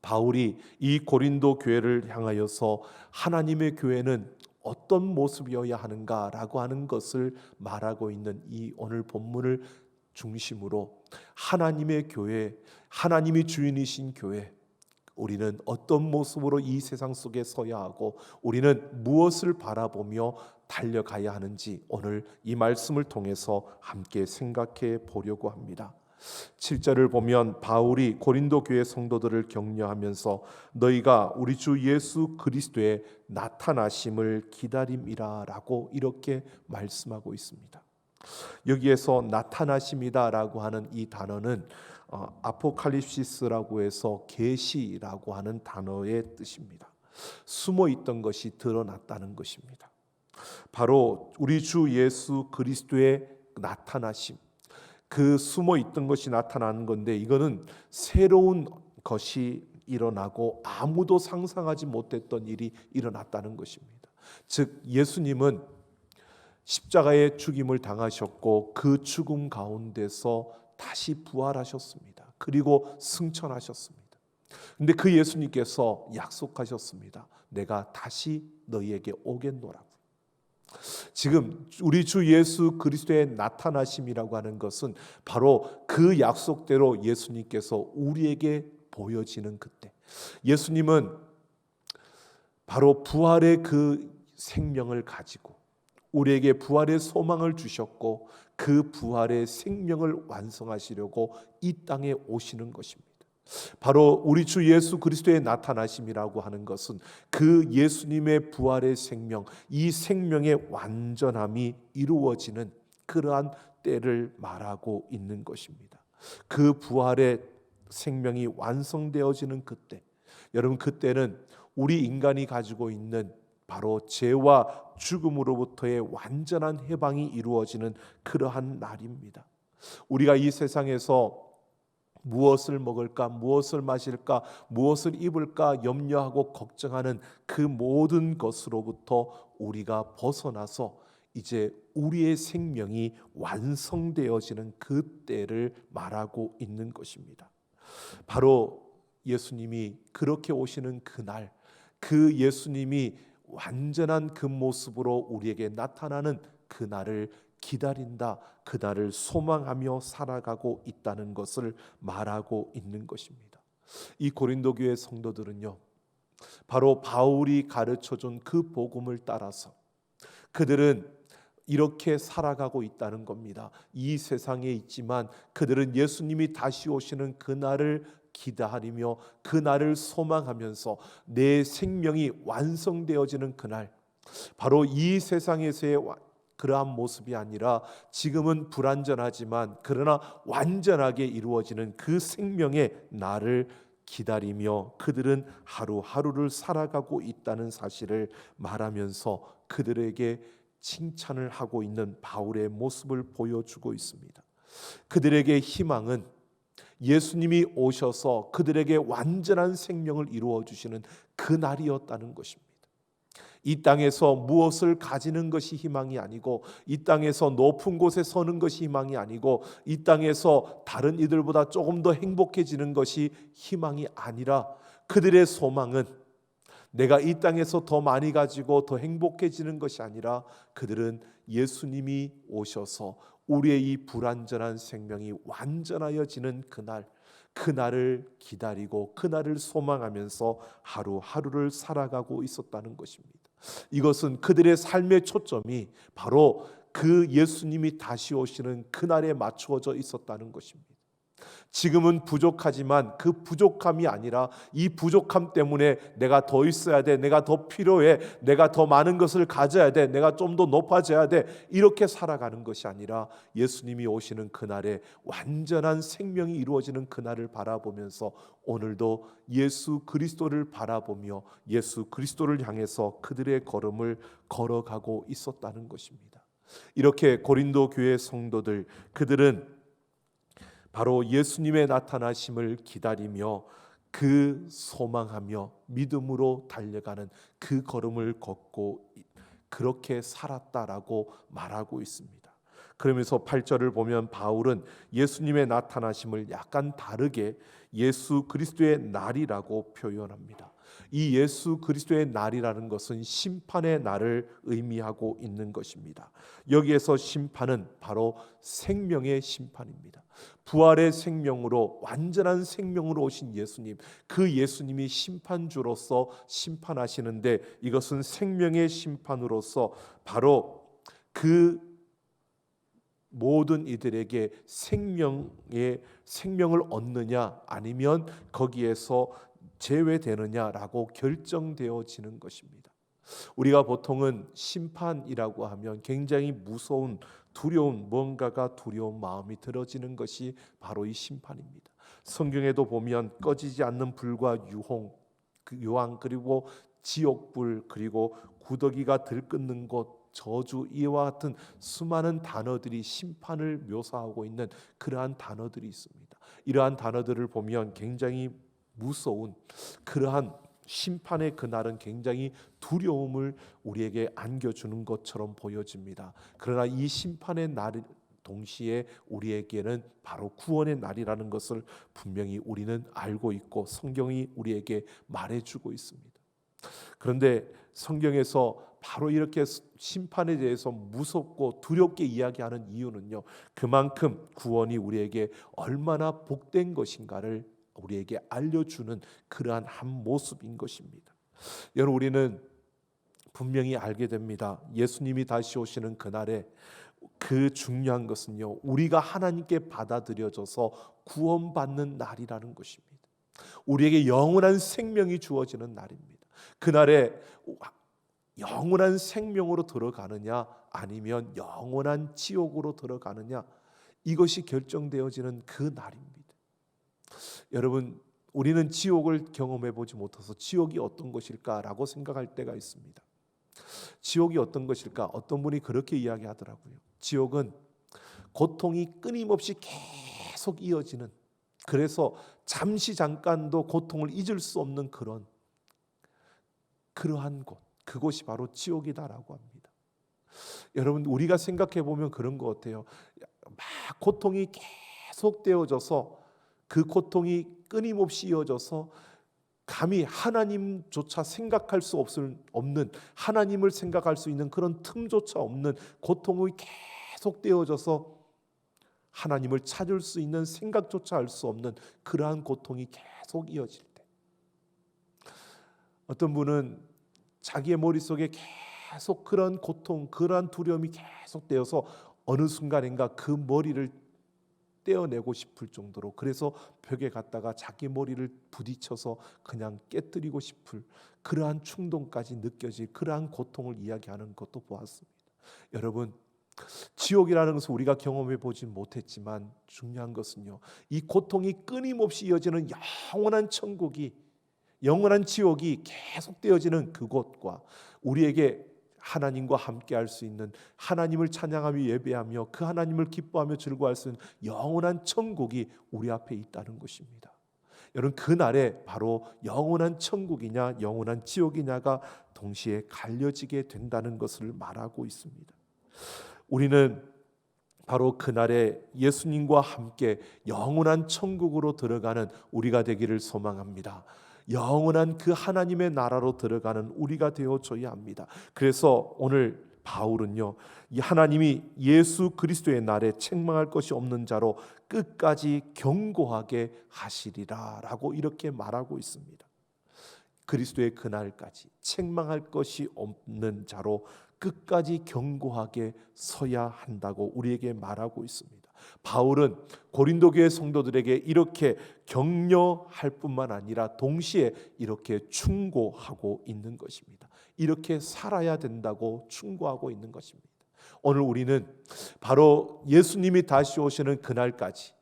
바울이 이 고린도 교회를 향하여서 하나님의 교회는 어떤 모습이어야 하는가라고 하는 것을 말하고 있는 이 오늘 본문을 중심으로 하나님의 교회, 하나님이 주인이신 교회, 우리는 어떤 모습으로 이 세상 속에 서야 하고 우리는 무엇을 바라보며 달려가야 하는지 오늘 이 말씀을 통해서 함께 생각해 보려고 합니다. 7절을 보면 바울이 고린도 교회 성도들을 격려하면서 너희가 우리 주 예수 그리스도의 나타나심을 기다림이라 라고 이렇게 말씀하고 있습니다. 여기에서 나타나심이다라고 하는 이 단어는 아포칼립시스라고 해서 계시라고 하는 단어의 뜻입니다. 숨어 있던 것이 드러났다는 것입니다. 바로 우리 주 예수 그리스도의 나타나심, 그 숨어 있던 것이 나타나는 건데 이거는 새로운 것이 일어나고 아무도 상상하지 못했던 일이 일어났다는 것입니다. 즉 예수님은 십자가의 죽임을 당하셨고 그 죽음 가운데서 다시 부활하셨습니다. 그리고 승천하셨습니다. 근데 그 예수님께서 약속하셨습니다. 내가 다시 너희에게 오겠노라고. 지금 우리 주 예수 그리스도의 나타나심이라고 하는 것은 바로 그 약속대로 예수님께서 우리에게 보여지는 그때, 예수님은 바로 부활의 그 생명을 가지고 우리에게 부활의 소망을 주셨고 그 부활의 생명을 완성하시려고 이 땅에 오시는 것입니다. 바로 우리 주 예수 그리스도의 나타나심이라고 하는 것은 그 예수님의 부활의 생명, 이 생명의 완전함이 이루어지는 그러한 때를 말하고 있는 것입니다. 그 부활의 생명이 완성되어지는 그때, 여러분 그때는 우리 인간이 가지고 있는 바로 죄와 죽음으로부터의 완전한 해방이 이루어지는 그러한 날입니다. 우리가 이 세상에서 무엇을 먹을까, 무엇을 마실까, 무엇을 입을까 염려하고 걱정하는 그 모든 것으로부터 우리가 벗어나서 이제 우리의 생명이 완성되어지는 그때를 말하고 있는 것입니다. 바로 예수님이 그렇게 오시는 그날, 그 예수님이 완전한 그 모습으로 우리에게 나타나는 그날을 기다린다, 그날을 소망하며 살아가고 있다는 것을 말하고 있는 것입니다. 이 고린도 교회 성도들은요, 바로 바울이 가르쳐준 그 복음을 따라서 그들은 이렇게 살아가고 있다는 겁니다. 이 세상에 있지만 그들은 예수님이 다시 오시는 그날을 기다리며 그날을 소망하면서 내 생명이 완성되어지는 그날, 바로 이 세상에서의 그러한 모습이 아니라 지금은 불완전하지만 그러나 완전하게 이루어지는 그 생명의 날을 기다리며 그들은 하루하루를 살아가고 있다는 사실을 말하면서 그들에게 칭찬을 하고 있는 바울의 모습을 보여주고 있습니다. 그들에게 희망은 예수님이 오셔서 그들에게 완전한 생명을 이루어 주시는 그 날이었다는 것입니다. 이 땅에서 무엇을 가지는 것이 희망이 아니고, 이 땅에서 높은 곳에 서는 것이 희망이 아니고, 이 땅에서 다른 이들보다 조금 더 행복해지는 것이 희망이 아니라, 그들의 소망은 내가 이 땅에서 더 많이 가지고 더 행복해지는 것이 아니라, 그들은 예수님이 오셔서 우리의 이 불완전한 생명이 완전하여지는 그날, 그날을 기다리고 그날을 소망하면서 하루하루를 살아가고 있었다는 것입니다. 이것은 그들의 삶의 초점이 바로 그 예수님이 다시 오시는 그날에 맞추어져 있었다는 것입니다. 지금은 부족하지만 그 부족함이 아니라 이 부족함 때문에 내가 더 있어야 돼, 내가 더 필요해, 내가 더 많은 것을 가져야 돼, 내가 좀 더 높아져야 돼, 이렇게 살아가는 것이 아니라 예수님이 오시는 그날에 완전한 생명이 이루어지는 그날을 바라보면서 오늘도 예수 그리스도를 바라보며 예수 그리스도를 향해서 그들의 걸음을 걸어가고 있었다는 것입니다. 이렇게 고린도 교회 성도들, 그들은 바로 예수님의 나타나심을 기다리며 그 소망하며 믿음으로 달려가는 그 걸음을 걷고 그렇게 살았다라고 말하고 있습니다. 그러면서 8절을 보면 바울은 예수님의 나타나심을 약간 다르게 예수 그리스도의 날이라고 표현합니다. 이 예수 그리스도의 날이라는 것은 심판의 날을 의미하고 있는 것입니다. 여기에서 심판은 바로 생명의 심판입니다. 부활의 생명으로 완전한 생명으로 오신 예수님, 그 예수님이 심판주로서 심판하시는데 이것은 생명의 심판으로서 바로 그 모든 이들에게 생명을 얻느냐 아니면 거기에서 제외되느냐라고 결정되어지는 것입니다. 우리가 보통은 심판이라고 하면 굉장히 무서운, 두려운, 뭔가가 두려운 마음이 들어지는 것이 바로 이 심판입니다. 성경에도 보면 꺼지지 않는 불과 유황, 그리고 지옥불, 그리고 구더기가 들끓는 곳, 저주, 이와 같은 수많은 단어들이 심판을 묘사하고 있는 그러한 단어들이 있습니다. 이러한 단어들을 보면 굉장히 무서운 그러한 심판의 그날은 굉장히 두려움을 우리에게 안겨주는 것처럼 보여집니다. 그러나 이 심판의 날 동시에 우리에게는 바로 구원의 날이라는 것을 분명히 우리는 알고 있고 성경이 우리에게 말해주고 있습니다. 그런데 성경에서 바로 이렇게 심판에 대해서 무섭고 두렵게 이야기하는 이유는요, 그만큼 구원이 우리에게 얼마나 복된 것인가를 우리에게 알려주는 그러한 한 모습인 것입니다. 여러분, 우리는 분명히 알게 됩니다. 예수님이 다시 오시는 그날에 그 중요한 것은요, 우리가 하나님께 받아들여져서 구원받는 날이라는 것입니다. 우리에게 영원한 생명이 주어지는 날입니다. 그날에 영원한 생명으로 들어가느냐 아니면 영원한 지옥으로 들어가느냐, 이것이 결정되어지는 그 날입니다. 여러분, 우리는 지옥을 경험해 보지 못해서 지옥이 어떤 것일까라고 생각할 때가 있습니다. 지옥이 어떤 것일까? 어떤 분이 그렇게 이야기하더라고요. 지옥은 고통이 끊임없이 계속 이어지는, 그래서 잠깐도 고통을 잊을 수 없는 그러한 곳, 그곳이 바로 지옥이다라고 합니다. 여러분, 우리가 생각해 보면 그런 것 같아요. 막 고통이 계속 되어져서, 그 고통이 끊임없이 이어져서 감히 하나님조차 생각할 수 없는, 하나님을 생각할 수 있는 그런 틈조차 없는 고통이 계속 되어져서 하나님을 찾을 수 있는 생각조차 할 수 없는 그러한 고통이 계속 이어질 때, 어떤 분은 자기의 머릿속에 계속 그런 고통, 그러한 두려움이 계속 되어서 어느 순간인가 그 머리를 떼어내고 싶을 정도로, 그래서 벽에 갔다가 자기 머리를 부딪혀서 그냥 깨뜨리고 싶을 그러한 충동까지 느껴질 그러한 고통을 이야기하는 것도 보았습니다. 여러분, 지옥이라는 것을 우리가 경험해 보진 못했지만 중요한 것은요, 이 고통이 끊임없이 이어지는 영원한 천국이, 영원한 지옥이 계속되어지는 그곳과 우리에게 하나님과 함께 할 수 있는, 하나님을 찬양하며 예배하며 그 하나님을 기뻐하며 즐거워할 수 있는 영원한 천국이 우리 앞에 있다는 것입니다. 여러분, 그날에 바로 영원한 천국이냐 영원한 지옥이냐가 동시에 갈려지게 된다는 것을 말하고 있습니다. 우리는 바로 그날에 예수님과 함께 영원한 천국으로 들어가는 우리가 되기를 소망합니다. 영원한 그 하나님의 나라로 들어가는 우리가 되어줘야 합니다. 그래서 오늘 바울은요, 이 하나님이 예수 그리스도의 날에 책망할 것이 없는 자로 끝까지 경고하게 하시리라 라고 이렇게 말하고 있습니다. 그리스도의 그날까지 책망할 것이 없는 자로 끝까지 경고하게 서야 한다고 우리에게 말하고 있습니다. 바울은 고린도 교회 성도들에게 이렇게 격려할 뿐만 아니라 동시에 이렇게 충고하고 있는 것입니다. 이렇게 살아야 된다고 충고하고 있는 것입니다. 오늘 우리는 바로 예수님이 다시 오시는 그날까지,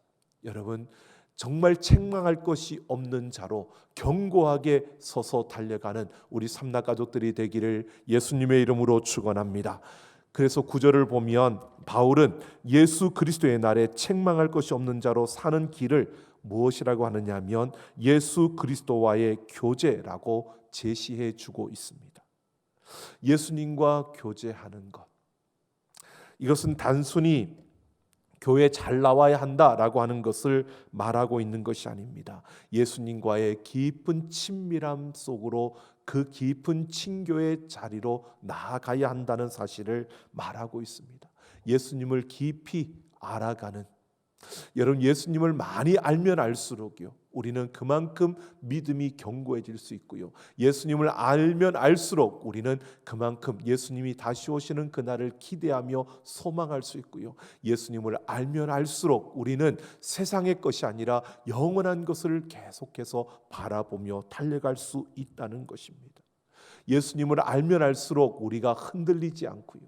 여러분, 정말 책망할 것이 없는 자로 견고하게 서서 달려가는 우리 삼나 가족들이 되기를 예수님의 이름으로 축원합니다. 그래서 9절을 보면 바울은 예수 그리스도의 날에 책망할 것이 없는 자로 사는 길을 무엇이라고 하느냐 하면 예수 그리스도와의 교제라고 제시해 주고 있습니다. 예수님과 교제하는 것, 이것은 단순히 교회 잘 나와야 한다라고 하는 것을 말하고 있는 것이 아닙니다. 예수님과의 깊은 친밀함 속으로, 그 깊은 친교의 자리로 나아가야 한다는 사실을 말하고 있습니다. 예수님을 깊이 알아가는, 여러분, 예수님을 많이 알면 알수록요, 우리는 그만큼 믿음이 견고해질 수 있고요, 예수님을 알면 알수록 우리는 그만큼 예수님이 다시 오시는 그날을 기대하며 소망할 수 있고요, 예수님을 알면 알수록 우리는 세상의 것이 아니라 영원한 것을 계속해서 바라보며 달려갈 수 있다는 것입니다. 예수님을 알면 알수록 우리가 흔들리지 않고요,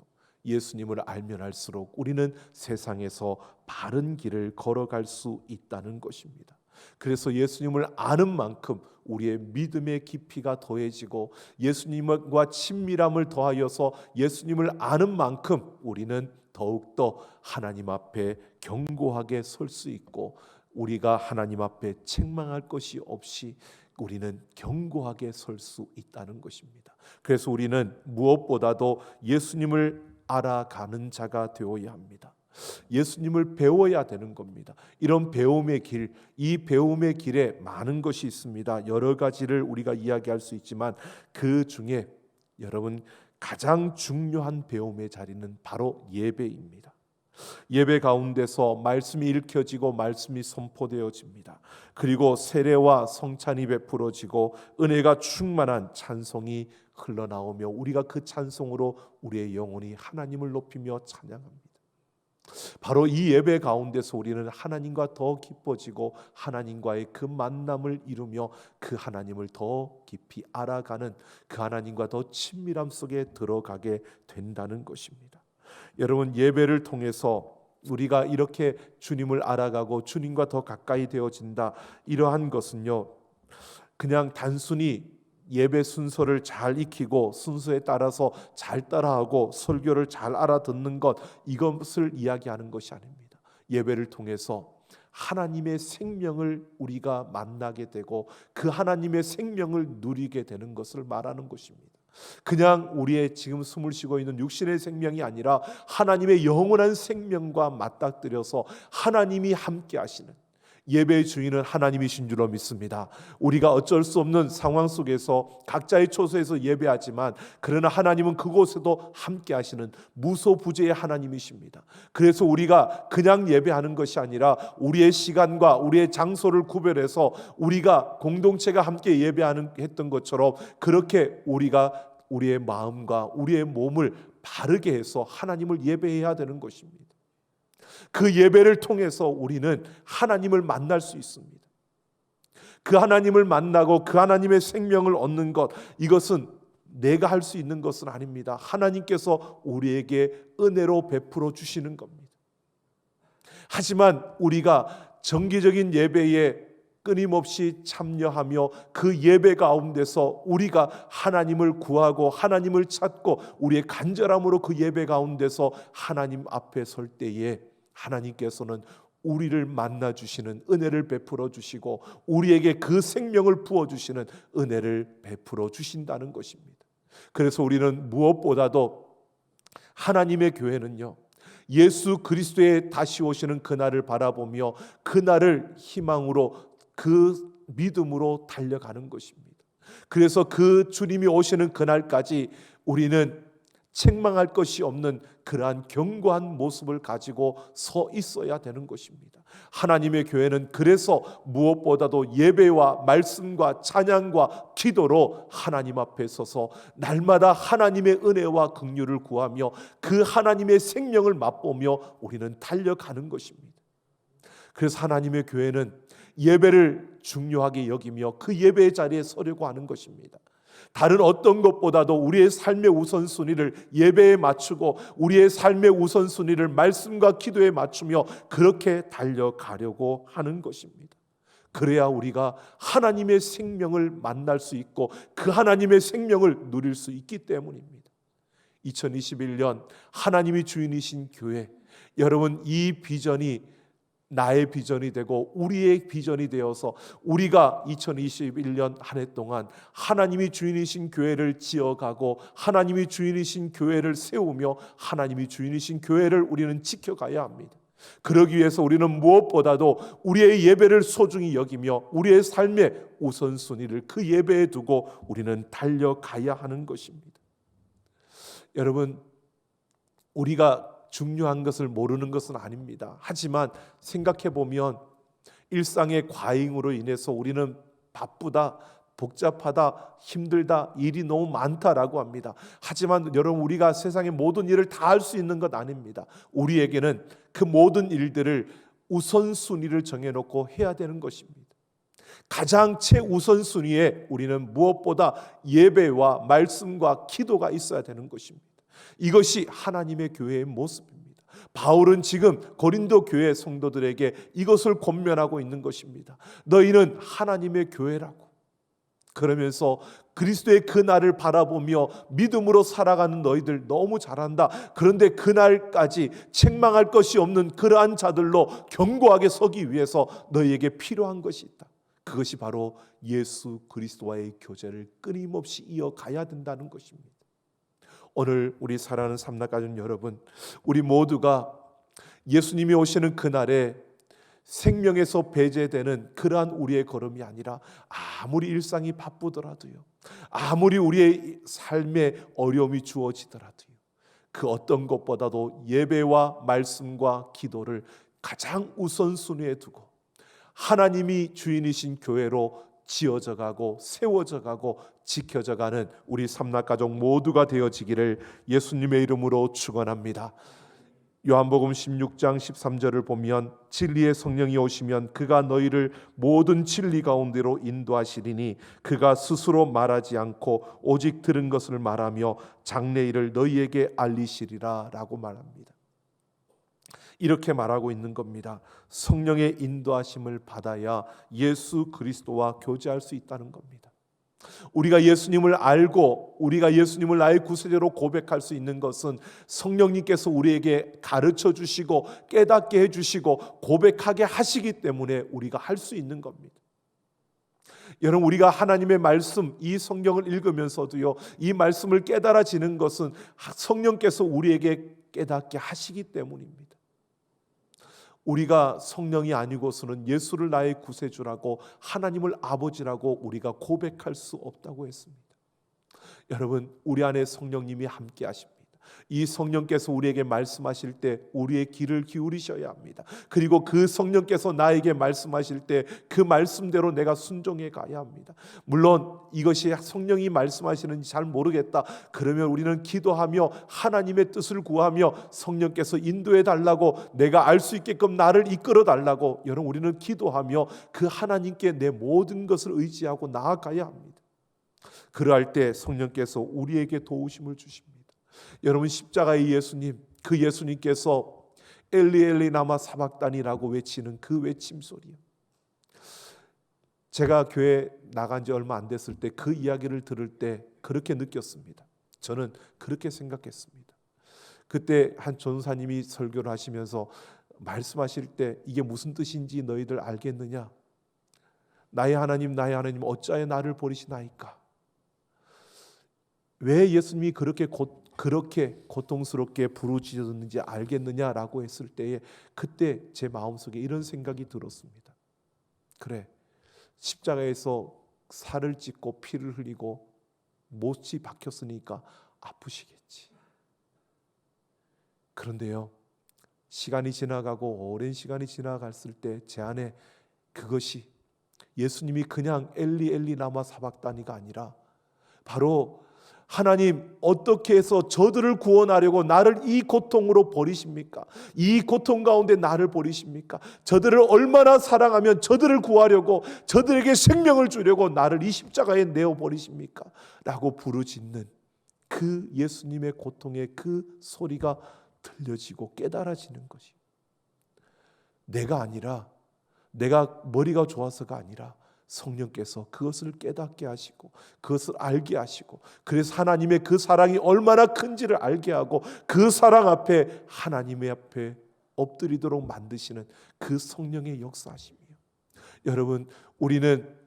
예수님을 알면 알수록 우리는 세상에서 바른 길을 걸어갈 수 있다는 것입니다. 그래서 예수님을 아는 만큼 우리의 믿음의 깊이가 더해지고, 예수님과 친밀함을 더하여서 예수님을 아는 만큼 우리는 더욱더 하나님 앞에 견고하게 설 수 있고, 우리가 하나님 앞에 책망할 것이 없이 우리는 견고하게 설 수 있다는 것입니다. 그래서 우리는 무엇보다도 예수님을 알아가는 자가 되어야 합니다. 예수님을 배워야 되는 겁니다. 이런 배움의 길, 이 배움의 길에 많은 것이 있습니다. 여러 가지를 우리가 이야기할 수 있지만 그 중에 여러분 가장 중요한 배움의 자리는 바로 예배입니다. 예배 가운데서 말씀이 읽혀지고 말씀이 선포되어집니다. 그리고 세례와 성찬이 베풀어지고 은혜가 충만한 찬송이 흘러나오며 우리가 그 찬송으로 우리의 영혼이 하나님을 높이며 찬양합니다. 바로 이 예배 가운데서 우리는 하나님과 더 깊어지고 하나님과의 그 만남을 이루며 그 하나님을 더 깊이 알아가는, 그 하나님과 더 친밀함 속에 들어가게 된다는 것입니다. 여러분, 예배를 통해서 우리가 이렇게 주님을 알아가고 주님과 더 가까이 되어진다, 이러한 것은요, 그냥 단순히 예배 순서를 잘 익히고 순서에 따라서 잘 따라하고 설교를 잘 알아듣는 것, 이것을 이야기하는 것이 아닙니다. 예배를 통해서 하나님의 생명을 우리가 만나게 되고 그 하나님의 생명을 누리게 되는 것을 말하는 것입니다. 그냥 우리의 지금 숨을 쉬고 있는 육신의 생명이 아니라 하나님의 영원한 생명과 맞닥뜨려서 하나님이 함께 하시는, 예배의 주인은 하나님이신 줄로 믿습니다. 우리가 어쩔 수 없는 상황 속에서 각자의 처소에서 예배하지만 그러나 하나님은 그곳에도 함께 하시는 무소부재의 하나님이십니다. 그래서 우리가 그냥 예배하는 것이 아니라 우리의 시간과 우리의 장소를 구별해서 우리가 공동체가 함께 예배하는 했던 것처럼 그렇게 우리가 우리의 마음과 우리의 몸을 바르게 해서 하나님을 예배해야 되는 것입니다. 그 예배를 통해서 우리는 하나님을 만날 수 있습니다. 그 하나님을 만나고 그 하나님의 생명을 얻는 것, 이것은 내가 할 수 있는 것은 아닙니다. 하나님께서 우리에게 은혜로 베풀어 주시는 겁니다. 하지만 우리가 정기적인 예배에 끊임없이 참여하며 그 예배 가운데서 우리가 하나님을 구하고 하나님을 찾고 우리의 간절함으로 그 예배 가운데서 하나님 앞에 설 때에 하나님께서는 우리를 만나 주시는 은혜를 베풀어 주시고 우리에게 그 생명을 부어 주시는 은혜를 베풀어 주신다는 것입니다. 그래서 우리는 무엇보다도 하나님의 교회는요, 예수 그리스도의 다시 오시는 그날을 바라보며 그날을 희망으로 그 믿음으로 달려가는 것입니다. 그래서 그 주님이 오시는 그날까지 우리는 책망할 것이 없는 그러한 견고한 모습을 가지고 서 있어야 되는 것입니다. 하나님의 교회는 그래서 무엇보다도 예배와 말씀과 찬양과 기도로 하나님 앞에 서서 날마다 하나님의 은혜와 긍휼을 구하며 그 하나님의 생명을 맛보며 우리는 달려가는 것입니다. 그래서 하나님의 교회는 예배를 중요하게 여기며 그 예배의 자리에 서려고 하는 것입니다. 다른 어떤 것보다도 우리의 삶의 우선순위를 예배에 맞추고 우리의 삶의 우선순위를 말씀과 기도에 맞추며 그렇게 달려가려고 하는 것입니다. 그래야 우리가 하나님의 생명을 만날 수 있고 그 하나님의 생명을 누릴 수 있기 때문입니다. 2021년 하나님이 주인이신 교회, 여러분, 이 비전이 나의 비전이 되고 우리의 비전이 되어서 우리가 2021년 한 해 동안 하나님이 주인이신 교회를 지어가고 하나님이 주인이신 교회를 세우며 하나님이 주인이신 교회를 우리는 지켜가야 합니다. 그러기 위해서 우리는 무엇보다도 우리의 예배를 소중히 여기며 우리의 삶의 우선순위를 그 예배에 두고 우리는 달려가야 하는 것입니다. 여러분, 우리가 중요한 것을 모르는 것은 아닙니다. 하지만 생각해 보면 일상의 과잉으로 인해서 우리는 바쁘다, 복잡하다, 힘들다, 일이 너무 많다라고 합니다. 하지만 여러분, 우리가 세상의 모든 일을 다 할 수 있는 것 아닙니다. 우리에게는 그 모든 일들을 우선순위를 정해놓고 해야 되는 것입니다. 가장 최우선순위에 우리는 무엇보다 예배와 말씀과 기도가 있어야 되는 것입니다. 이것이 하나님의 교회의 모습입니다. 바울은 지금 고린도 교회 성도들에게 이것을 권면하고 있는 것입니다. 너희는 하나님의 교회라고. 그러면서 그리스도의 그 날을 바라보며 믿음으로 살아가는 너희들 너무 잘한다. 그런데 그날까지 책망할 것이 없는 그러한 자들로 견고하게 서기 위해서 너희에게 필요한 것이 있다. 그것이 바로 예수 그리스도와의 교제를 끊임없이 이어가야 된다는 것입니다. 오늘 우리 사랑하는 삼락가족 여러분, 우리 모두가 예수님이 오시는 그날에 생명에서 배제되는 그러한 우리의 걸음이 아니라 아무리 일상이 바쁘더라도요, 아무리 우리의 삶에 어려움이 주어지더라도요, 그 어떤 것보다도 예배와 말씀과 기도를 가장 우선순위에 두고 하나님이 주인이신 교회로 지어져 가고 세워져 가고 지켜져 가는 우리 삼락가족 모두가 되어지기를 예수님의 이름으로 축원합니다. 요한복음 16장 13절을 보면 진리의 성령이 오시면 그가 너희를 모든 진리 가운데로 인도하시리니 그가 스스로 말하지 않고 오직 들은 것을 말하며 장래일을 너희에게 알리시리라 라고 말합니다. 이렇게 말하고 있는 겁니다. 성령의 인도하심을 받아야 예수 그리스도와 교제할 수 있다는 겁니다. 우리가 예수님을 알고 우리가 예수님을 나의 구세주로 고백할 수 있는 것은 성령님께서 우리에게 가르쳐 주시고 깨닫게 해주시고 고백하게 하시기 때문에 우리가 할 수 있는 겁니다. 여러분, 우리가 하나님의 말씀, 이 성경을 읽으면서도요, 이 말씀을 깨달아지는 것은 성령께서 우리에게 깨닫게 하시기 때문입니다. 우리가 성령이 아니고서는 예수를 나의 구세주라고 하나님을 아버지라고 우리가 고백할 수 없다고 했습니다. 여러분, 우리 안에 성령님이 함께 하십니다. 이 성령께서 우리에게 말씀하실 때 우리의 귀를 기울이셔야 합니다. 그리고 그 성령께서 나에게 말씀하실 때 그 말씀대로 내가 순종해 가야 합니다. 물론 이것이 성령이 말씀하시는지 잘 모르겠다, 그러면 우리는 기도하며 하나님의 뜻을 구하며 성령께서 인도해 달라고, 내가 알 수 있게끔 나를 이끌어 달라고 여러분 우리는 기도하며 그 하나님께 내 모든 것을 의지하고 나아가야 합니다. 그러할 때 성령께서 우리에게 도우심을 주십니다. 여러분, 십자가의 예수님, 그 예수님께서 엘리 엘리 라마 사박단이라고 외치는 그 외침 소리요. 제가 교회 나간 지 얼마 안 됐을 때 그 이야기를 들을 때 그렇게 느꼈습니다. 저는 그렇게 생각했습니다. 그때 한 전사님이 설교를 하시면서 말씀하실 때 이게 무슨 뜻인지 너희들 알겠느냐? 나의 하나님 어찌하여 나를 버리시나이까? 왜 예수님이 그렇게 고통스럽게 부르짖었는지 알겠느냐라고 했을 때에 그때 제 마음속에 이런 생각이 들었습니다. 그래, 십자가에서 살을 찢고 피를 흘리고 못이 박혔으니까 아프시겠지. 그런데요, 시간이 지나가고 오랜 시간이 지나갔을 때 제 안에 그것이 예수님이 그냥 엘리 엘리 라마 사박다니가 아니라 바로 하나님, 어떻게 해서 저들을 구원하려고 나를 이 고통으로 버리십니까? 이 고통 가운데 나를 버리십니까? 저들을 얼마나 사랑하면 저들을 구하려고, 저들에게 생명을 주려고 나를 이 십자가에 내어 버리십니까? 라고 부르짖는 그 예수님의 고통의 그 소리가 들려지고 깨달아지는 것이, 내가 아니라, 내가 머리가 좋아서가 아니라 성령께서 그것을 깨닫게 하시고 그것을 알게 하시고, 그래서 하나님의 그 사랑이 얼마나 큰지를 알게 하고 그 사랑 앞에 하나님의 앞에 엎드리도록 만드시는 그 성령의 역사하심이요. 여러분, 우리는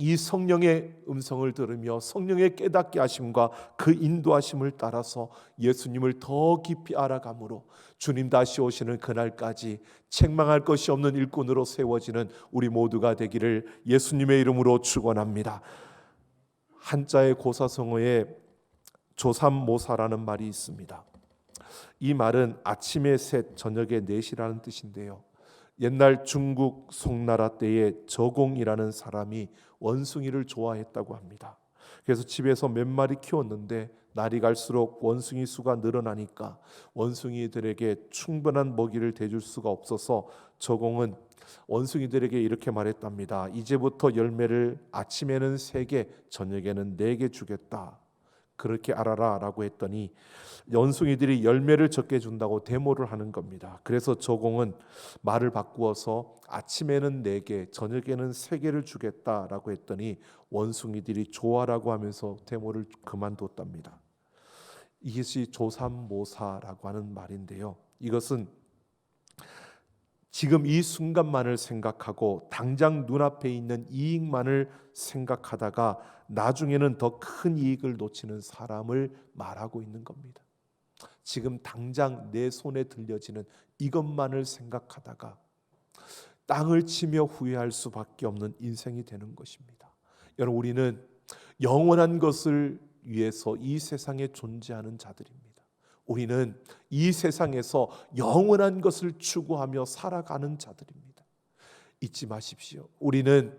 이 성령의 음성을 들으며 성령의 깨닫게 하심과 그 인도하심을 따라서 예수님을 더 깊이 알아감으로 주님 다시 오시는 그날까지 책망할 것이 없는 일꾼으로 세워지는 우리 모두가 되기를 예수님의 이름으로 축원합니다. 한자의 고사성어에 조삼모사라는 말이 있습니다. 이 말은 아침에 셋, 저녁에 넷이라는 뜻인데요, 옛날 중국 송나라 때에 저공이라는 사람이 원숭이를 좋아했다고 합니다. 그래서 집에서 몇 마리 키웠는데 날이 갈수록 원숭이 수가 늘어나니까 원숭이들에게 충분한 먹이를 대줄 수가 없어서 저공은 원숭이들에게 이렇게 말했답니다. 이제부터 열매를 아침에는 3개, 저녁에는 4개 주겠다. 그렇게 알아라 라고 했더니 원숭이들이 열매를 적게 준다고 데모를 하는 겁니다. 그래서 저공은 말을 바꾸어서 아침에는 4개, 저녁에는 3개를 주겠다라고 했더니 원숭이들이 좋아라고 하면서 데모를 그만뒀답니다. 이것이 조삼모사라고 하는 말인데요, 이것은 지금 이 순간만을 생각하고 당장 눈앞에 있는 이익만을 생각하다가 나중에는 더 큰 이익을 놓치는 사람을 말하고 있는 겁니다. 지금 당장 내 손에 들려지는 이것만을 생각하다가 땅을 치며 후회할 수밖에 없는 인생이 되는 것입니다. 여러분, 우리는 영원한 것을 위해서 이 세상에 존재하는 자들입니다. 우리는 이 세상에서 영원한 것을 추구하며 살아가는 자들입니다. 잊지 마십시오. 우리는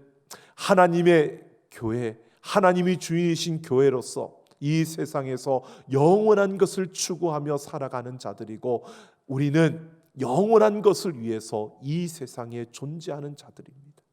하나님의 교회, 하나님이 주인이신 교회로서 이 세상에서 영원한 것을 추구하며 살아가는 자들이고, 우리는 영원한 것을 위해서 이 세상에 존재하는 자들입니다.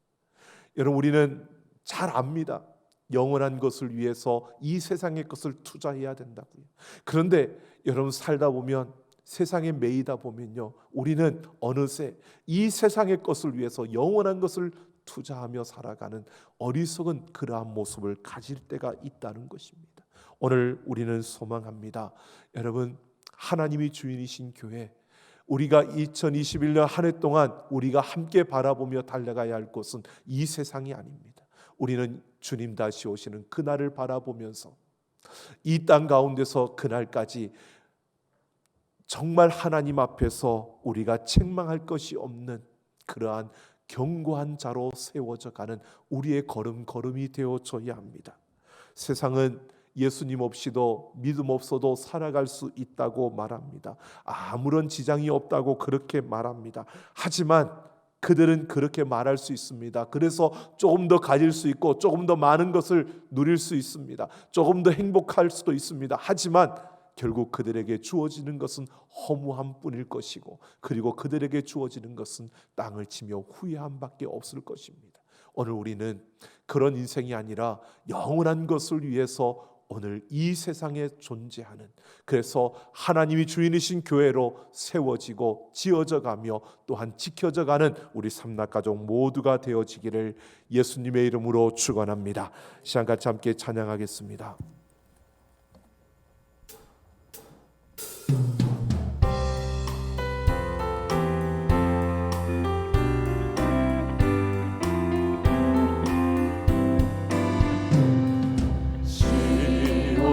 여러분, 우리는 잘 압니다. 영원한 것을 위해서 이 세상의 것을 투자해야 된다고요. 그런데 여러분, 살다 보면 세상에 매이다 보면요, 우리는 어느새 이 세상의 것을 위해서 영원한 것을 투자하며 살아가는 어리석은 그러한 모습을 가질 때가 있다는 것입니다. 오늘 우리는 소망합니다. 여러분, 하나님이 주인이신 교회, 우리가 2021년 한 해 동안 우리가 함께 바라보며 달려가야 할 곳은 이 세상이 아닙니다. 우리는 주님 다시 오시는 그날을 바라보면서 이 땅 가운데서 그날까지 정말 하나님 앞에서 우리가 책망할 것이 없는 그러한 견고한 자로 세워져 가는 우리의 걸음걸음이 되어줘야 합니다. 세상은 예수님 없이도 믿음 없어도 살아갈 수 있다고 말합니다. 아무런 지장이 없다고 그렇게 말합니다. 하지만 그들은 그렇게 말할 수 있습니다. 그래서 조금 더 가질 수 있고 조금 더 많은 것을 누릴 수 있습니다. 조금 더 행복할 수도 있습니다. 하지만 결국 그들에게 주어지는 것은 허무함 뿐일 것이고, 그리고 그들에게 주어지는 것은 땅을 치며 후회함밖에 없을 것입니다. 오늘 우리는 그런 인생이 아니라 영원한 것을 위해서 오늘 이 세상에 존재하는, 그래서 하나님이 주인이신 교회로 세워지고 지어져 가며 또한 지켜져 가는 우리 삼락가족 모두가 되어지기를 예수님의 이름으로 축원합니다. 시간 같이 함께 찬양하겠습니다.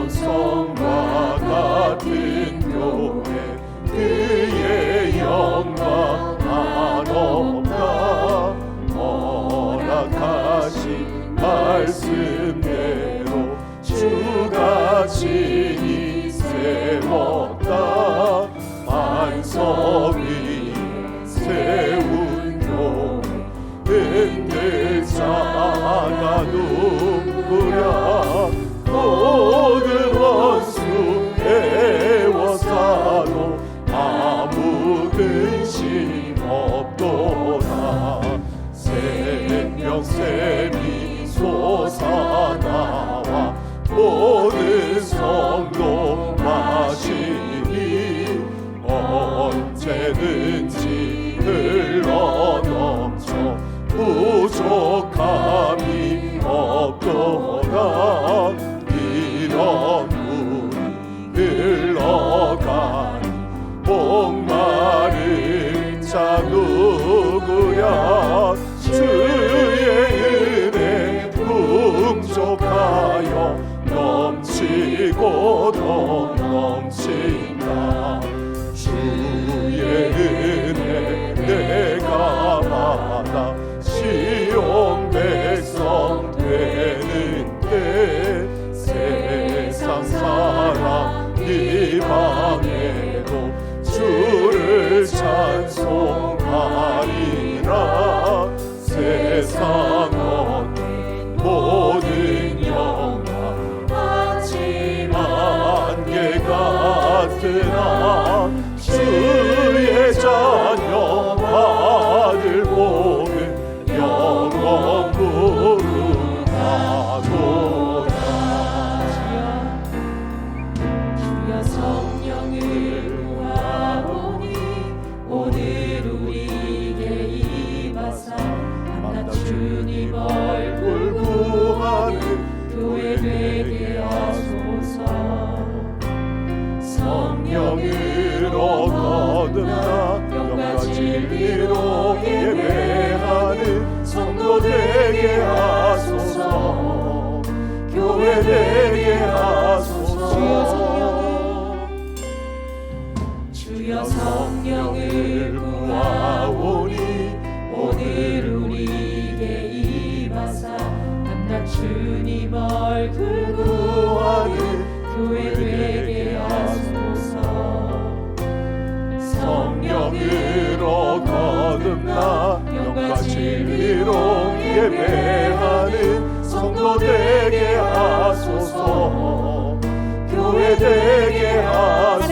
성과 같은 교회, 그의 영광 한없다. 허락하신 말씀대로 주가 친히 세웠다. 반석 위에 세운 교회, 흔들 자가 누구랴. 모든 원수 애워싸도 아무 근심 없도다. 생명샘이 솟아나와 모든 성도 마시니 언제든지 흘러넘쳐 부족함이 없도다. 이런 물이 흘러가니 목마른 자 누구야. 주의 은혜 풍족하여 넘치고 더 넘친다. 주의 은혜 내가 받아 시온 백성 되는 때 세상 사람 이방에도 주를 찬송하리라. 세상 얻는 모든 영광 하지만 개 같으나 주의 자녀 아들 복은 영원 무궁하도다. 주여 성령을 구하오니 오늘 우리에게 임하사 밤낮 주님 얼굴 구하는 교회 되게 하소서. 성령으로 거듭나 영과 진리로 예배하는 성도 되게 하소서. 교회 되게 하소서. 주여 성령을 구하오니 오늘 우리에게 임하사 밤낮 주님 얼굴 구하는 교회 되게 하소서. 성령으로 거듭나 영과 진리로 예배하는 성도 되게 하소서. 교회 되게 하소서.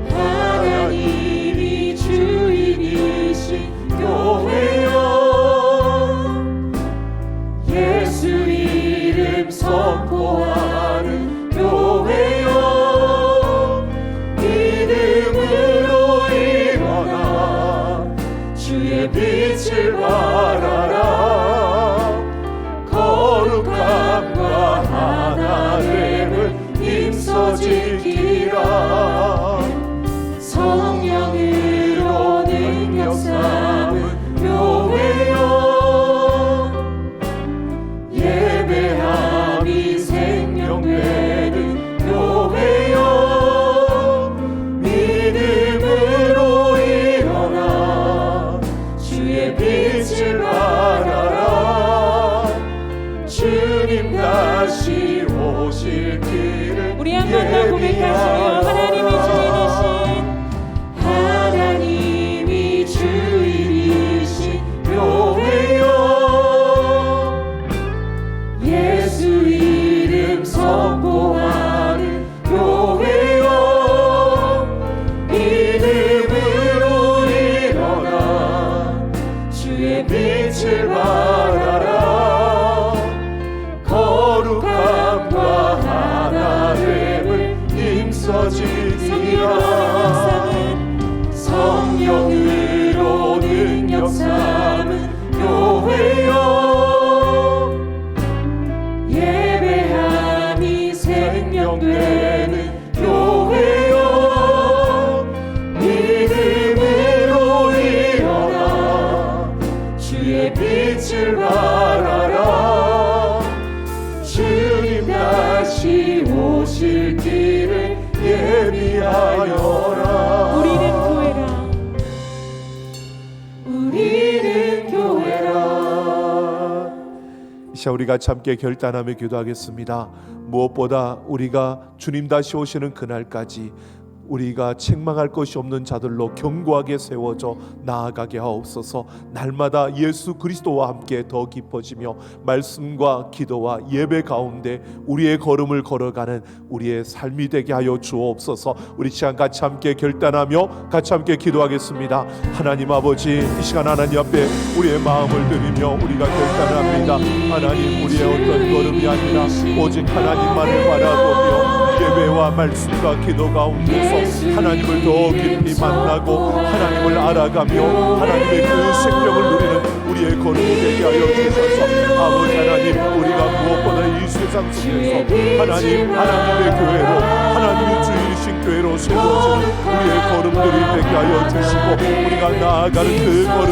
하나님이 주인이신 교회여, 예수 이름 선포하는 교회여, 일어나 주의 빛을 발하라. 거룩함과 하나됨을 힘써 지키라. 성령으로 능력 삼은 교회여, 예배함이 생명되는 교회여, 믿음으로 일어나 주의 빛을 발하라. 주님 다시 오실 길을 우리 한 번 더 고백하시며 하나님이 주인이신 교회여, 예수 이름 선포하는 교회여, 믿음으로 일어나 주의 빛을 발하라. 거룩함과 하나됨을 힘써 지키라. 성령으로 능력 삼은 교회여, 예배함이 생명되는 교회여, 믿음으로 일어나 주의 빛을 발하라. 주님 다시 오실 길을 예비하여라. 우리는 교회라. 이 시간 우리 같이 함께 결단하며 기도하겠습니다. 무엇보다 우리가 주님 다시 오시는 그날까지 우리가 책망할 것이 없는 자들로 견고하게 세워져 나아가게 하옵소서. 날마다 예수 그리스도와 함께 더 깊어지며 말씀과 기도와 예배 가운데 우리의 걸음을 걸어가는 우리의 삶이 되게 하여 주옵소서. 우리 시간 같이 함께 결단하며 같이 함께 기도하겠습니다. 하나님 아버지, 이 시간 하나님 앞에 우리의 마음을 드리며 우리가 결단합니다. 하나님, 우리의 어떤 걸음이 아니라 오직 하나님만을 바라보며 예배와 말씀과 기도 가운데서 하나님을 더 깊이 만나고 하나님을 알아가며 하나님의 그 생명을 누리는 우리의 걸음이 되게 하여 주셔서 아버지 하나님, 우리가 무엇보다 이 세상 속에서 하나님의 교회로, 하나님의 주인이신 교회로 세워지는 우리의 걸음들이 되게 하여 주시고 우리가 나아가는 그 걸음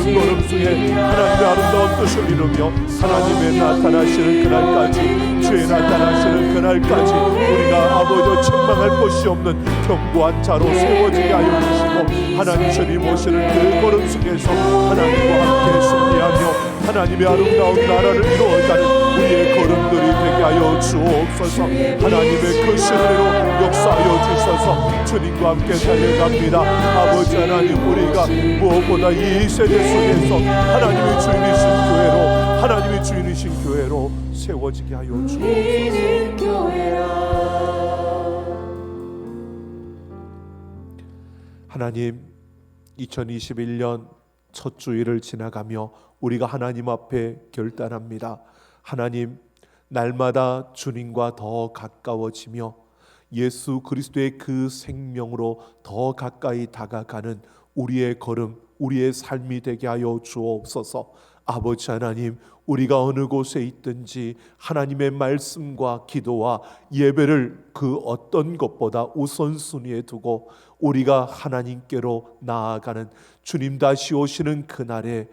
중에 하나님의 아름다운 뜻을 이루며 하나님의 나타나시는 그날까지, 주의 나타나시는 그날까지 우리가 아버지 책망할 것이 없는 견고한 자로 세워지게 하여 주시고 하나님 주님 오시는 그 걸음 속에서 하나님과 함께 승리하며 하나님의 아름다운 나라를 이루어가는 우리의 걸음들이 되게 하여 주옵소서. 하나님의 그 신뢰로 역사하여 주셔서 주님과 함께 달려갑니다. 아버지 하나님, 우리가 무엇보다 이 세대 속에서 하나님의 주인이신 교회로, 하나님의 주인이신 교회로 세워지게 하여 주옵소서. 하나님, 2021년 첫 주일을 지나가며 우리가 하나님 앞에 결단합니다. 하나님, 날마다 주님과 더 가까워지며 예수 그리스도의 그 생명으로 더 가까이 다가가는 우리의 걸음, 우리의 삶이 되게 하여 주옵소서. 아버지 하나님, 우리가 어느 곳에 있든지 하나님의 말씀과 기도와 예배를 그 어떤 것보다 우선순위에 두고 우리가 하나님께로 나아가는 주님 다시 오시는 그날에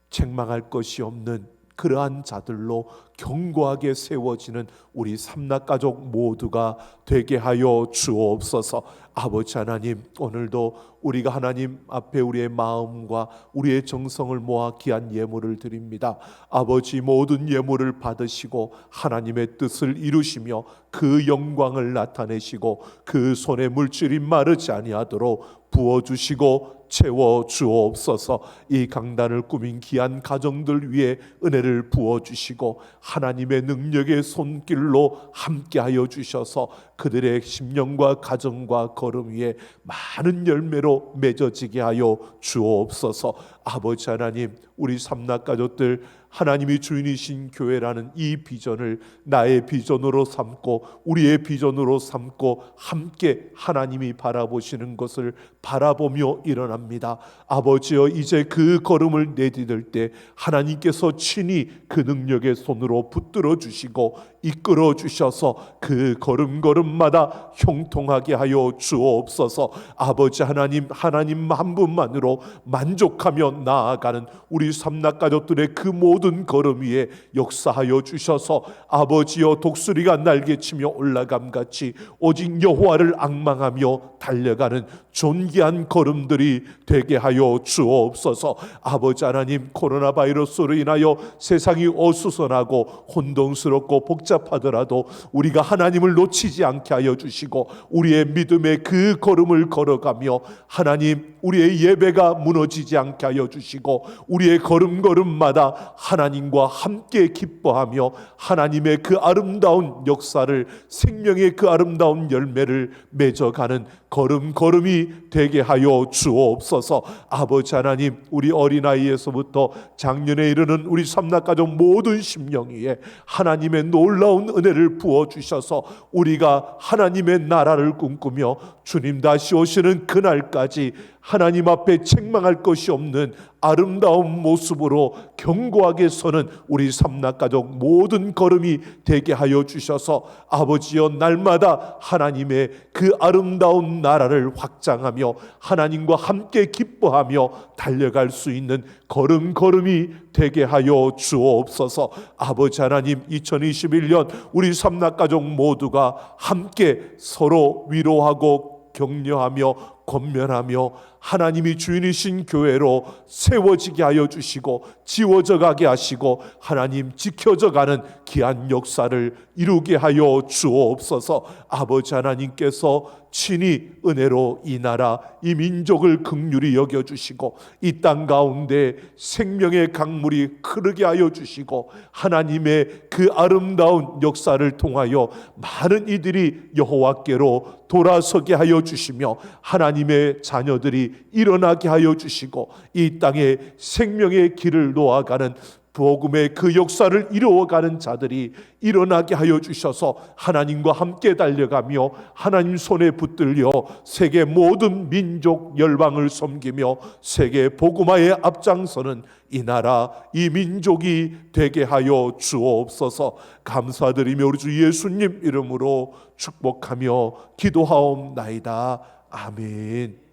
책망할 것이 없는 그러한 자들로 견고하게 세워지는 우리 삼락가족 모두가 되게 하여 주옵소서. 아버지 하나님, 오늘도 우리가 하나님 앞에 우리의 마음과 우리의 정성을 모아 귀한 예물을 드립니다. 아버지, 모든 예물을 받으시고 하나님의 뜻을 이루시며 그 영광을 나타내시고 그 손에 물질이 마르지 아니하도록 부어주시고 채워주옵소서. 이 강단을 꾸민 귀한 가정들 위에 은혜를 부어주시고 하나님의 능력의 손길로 함께하여 주셔서 그들의 심령과 가정과 걸음 위에 많은 열매로 맺어지게 하여 주옵소서. 아버지 하나님, 우리 삼락 가족들 하나님이 주인이신 교회라는 이 비전을 나의 비전으로 삼고 우리의 비전으로 삼고 함께 하나님이 바라보시는 것을 바라보며 일어납니다. 아버지여, 이제 그 걸음을 내디딜 때 하나님께서 친히 그 능력의 손으로 붙들어 주시고 이끌어 주셔서 그 걸음걸음마다 형통하게 하여 주옵소서. 아버지 하나님, 하나님 한 분만으로 만족하며 나아가는 우리 삼락 가족들의 그 모든 걸음 위에 역사하여 주셔서 아버지여, 독수리가 날개치며 올라감같이 오직 여호와를 앙망하며 달려가는 존귀한 걸음들이 되게 하여 주옵소서. 아버지 하나님, 코로나 바이러스로 인하여 세상이 어수선하고 혼동스럽고 복잡하더라도 우리가 하나님을 놓치지 않게 하여 주시고 우리의 믿음의 그 걸음을 걸어가며 하나님, 우리의 예배가 무너지지 않게 하여 주시고 우리의 걸음걸음마다 하나님과 함께 기뻐하며 하나님의 그 아름다운 역사를, 생명의 그 아름다운 열매를 맺어가는 걸음걸음이 되게 하여 주옵소서. 아버지 하나님, 우리 어린아이에서부터 장년에 이르는 우리 삼락가족 모든 심령 위에 하나님의 놀라운 은혜를 부어주셔서 우리가 하나님의 나라를 꿈꾸며 주님 다시 오시는 그날까지 하나님 앞에 책망할 것이 없는 아름다운 모습으로 견고하게 서는 우리 삼락가족 모든 걸음이 되게 하여 주셔서 아버지여, 날마다 하나님의 그 아름다운 나라를 확장하며 하나님과 함께 기뻐하며 달려갈 수 있는 걸음걸음이 되게 하여 주옵소서. 아버지 하나님, 2021년 우리 삼락가족 모두가 함께 서로 위로하고 격려하며 권면하며 하나님이 주인이신 교회로 세워지게 하여 주시고 지워져 가게 하시고 하나님 지켜져 가는 귀한 역사를 이루게 하여 주옵소서. 아버지 하나님께서 친히 은혜로 이 나라 이 민족을 긍휼히 여겨주시고 이 땅 가운데 생명의 강물이 흐르게 하여 주시고 하나님의 그 아름다운 역사를 통하여 많은 이들이 여호와께로 돌아서게 하여 주시며 하나님의 자녀들이 일어나게 하여 주시고 이 땅에 생명의 길을 놓아가는 복음의 그 역사를 이루어가는 자들이 일어나게 하여 주셔서 하나님과 함께 달려가며 하나님 손에 붙들려 세계 모든 민족 열방을 섬기며 세계 복음화에 앞장서는 이 나라 이 민족이 되게 하여 주옵소서. 감사드리며 우리 주 예수님 이름으로 축복하며 기도하옵나이다. 아멘.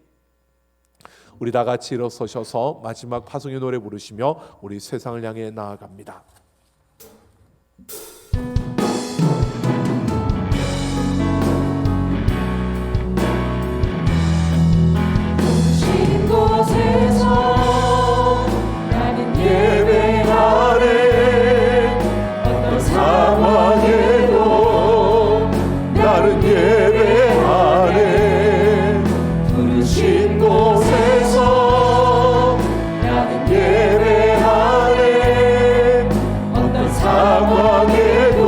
우리 다 같이 일어서셔서 마지막 파송의 노래 부르시며 우리 세상을 향해 나아갑니다. 신 곳에서 나는 예배하네. 어떤 상황에도 나는 예배하네. 부르신 곳에서 나는 예배하네. 어떤 상황에도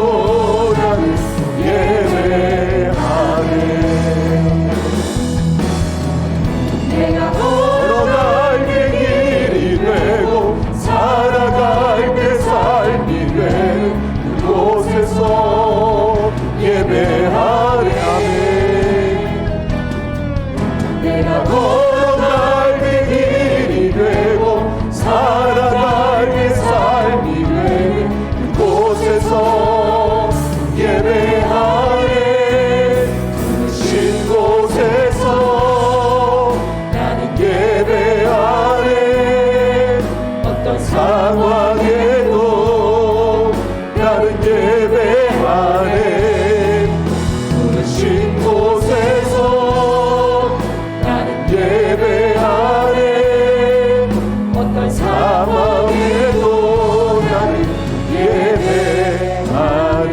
나는 예배하네. 내가 걸어갈 때 길이 되고 살아갈 때 삶이 되는 그곳에서 예배하리. 아멘. 내가 걸어갈 때 길이 되고 살아갈 때 삶이 되는 그곳에서 예배하리. 부르신 곳에서 나는 예배하네. 어떤 상황에도 나는 예배하네. 부르신 곳에서 나는 예배하네. 어떤 상황에도 나는 예배하네.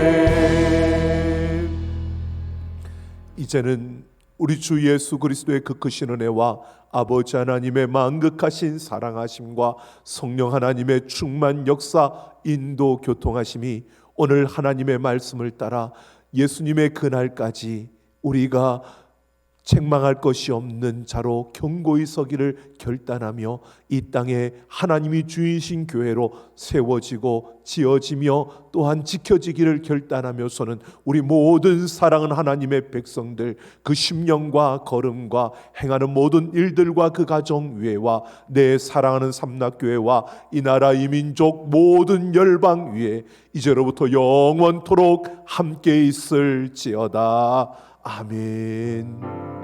이제는 우리 주 예수 그리스도의 그 크신 은혜와 아버지 하나님의 만극하신 사랑하심과 성령 하나님의 충만 역사 인도 교통하심이 오늘 하나님의 말씀을 따라 예수님의 그날까지 우리가 책망할 것이 없는 자로 견고히 서기를 결단하며 이 땅에 하나님이 주이신 교회로 세워지고 지어지며 또한 지켜지기를 결단하며서는 우리 모든 사랑하는 하나님의 백성들, 그 심령과 걸음과 행하는 모든 일들과 그 가정 위에와 내 사랑하는 삼락교회와 이 나라 이 민족 모든 열방 위에 이제로부터 영원토록 함께 있을지어다. 아멘.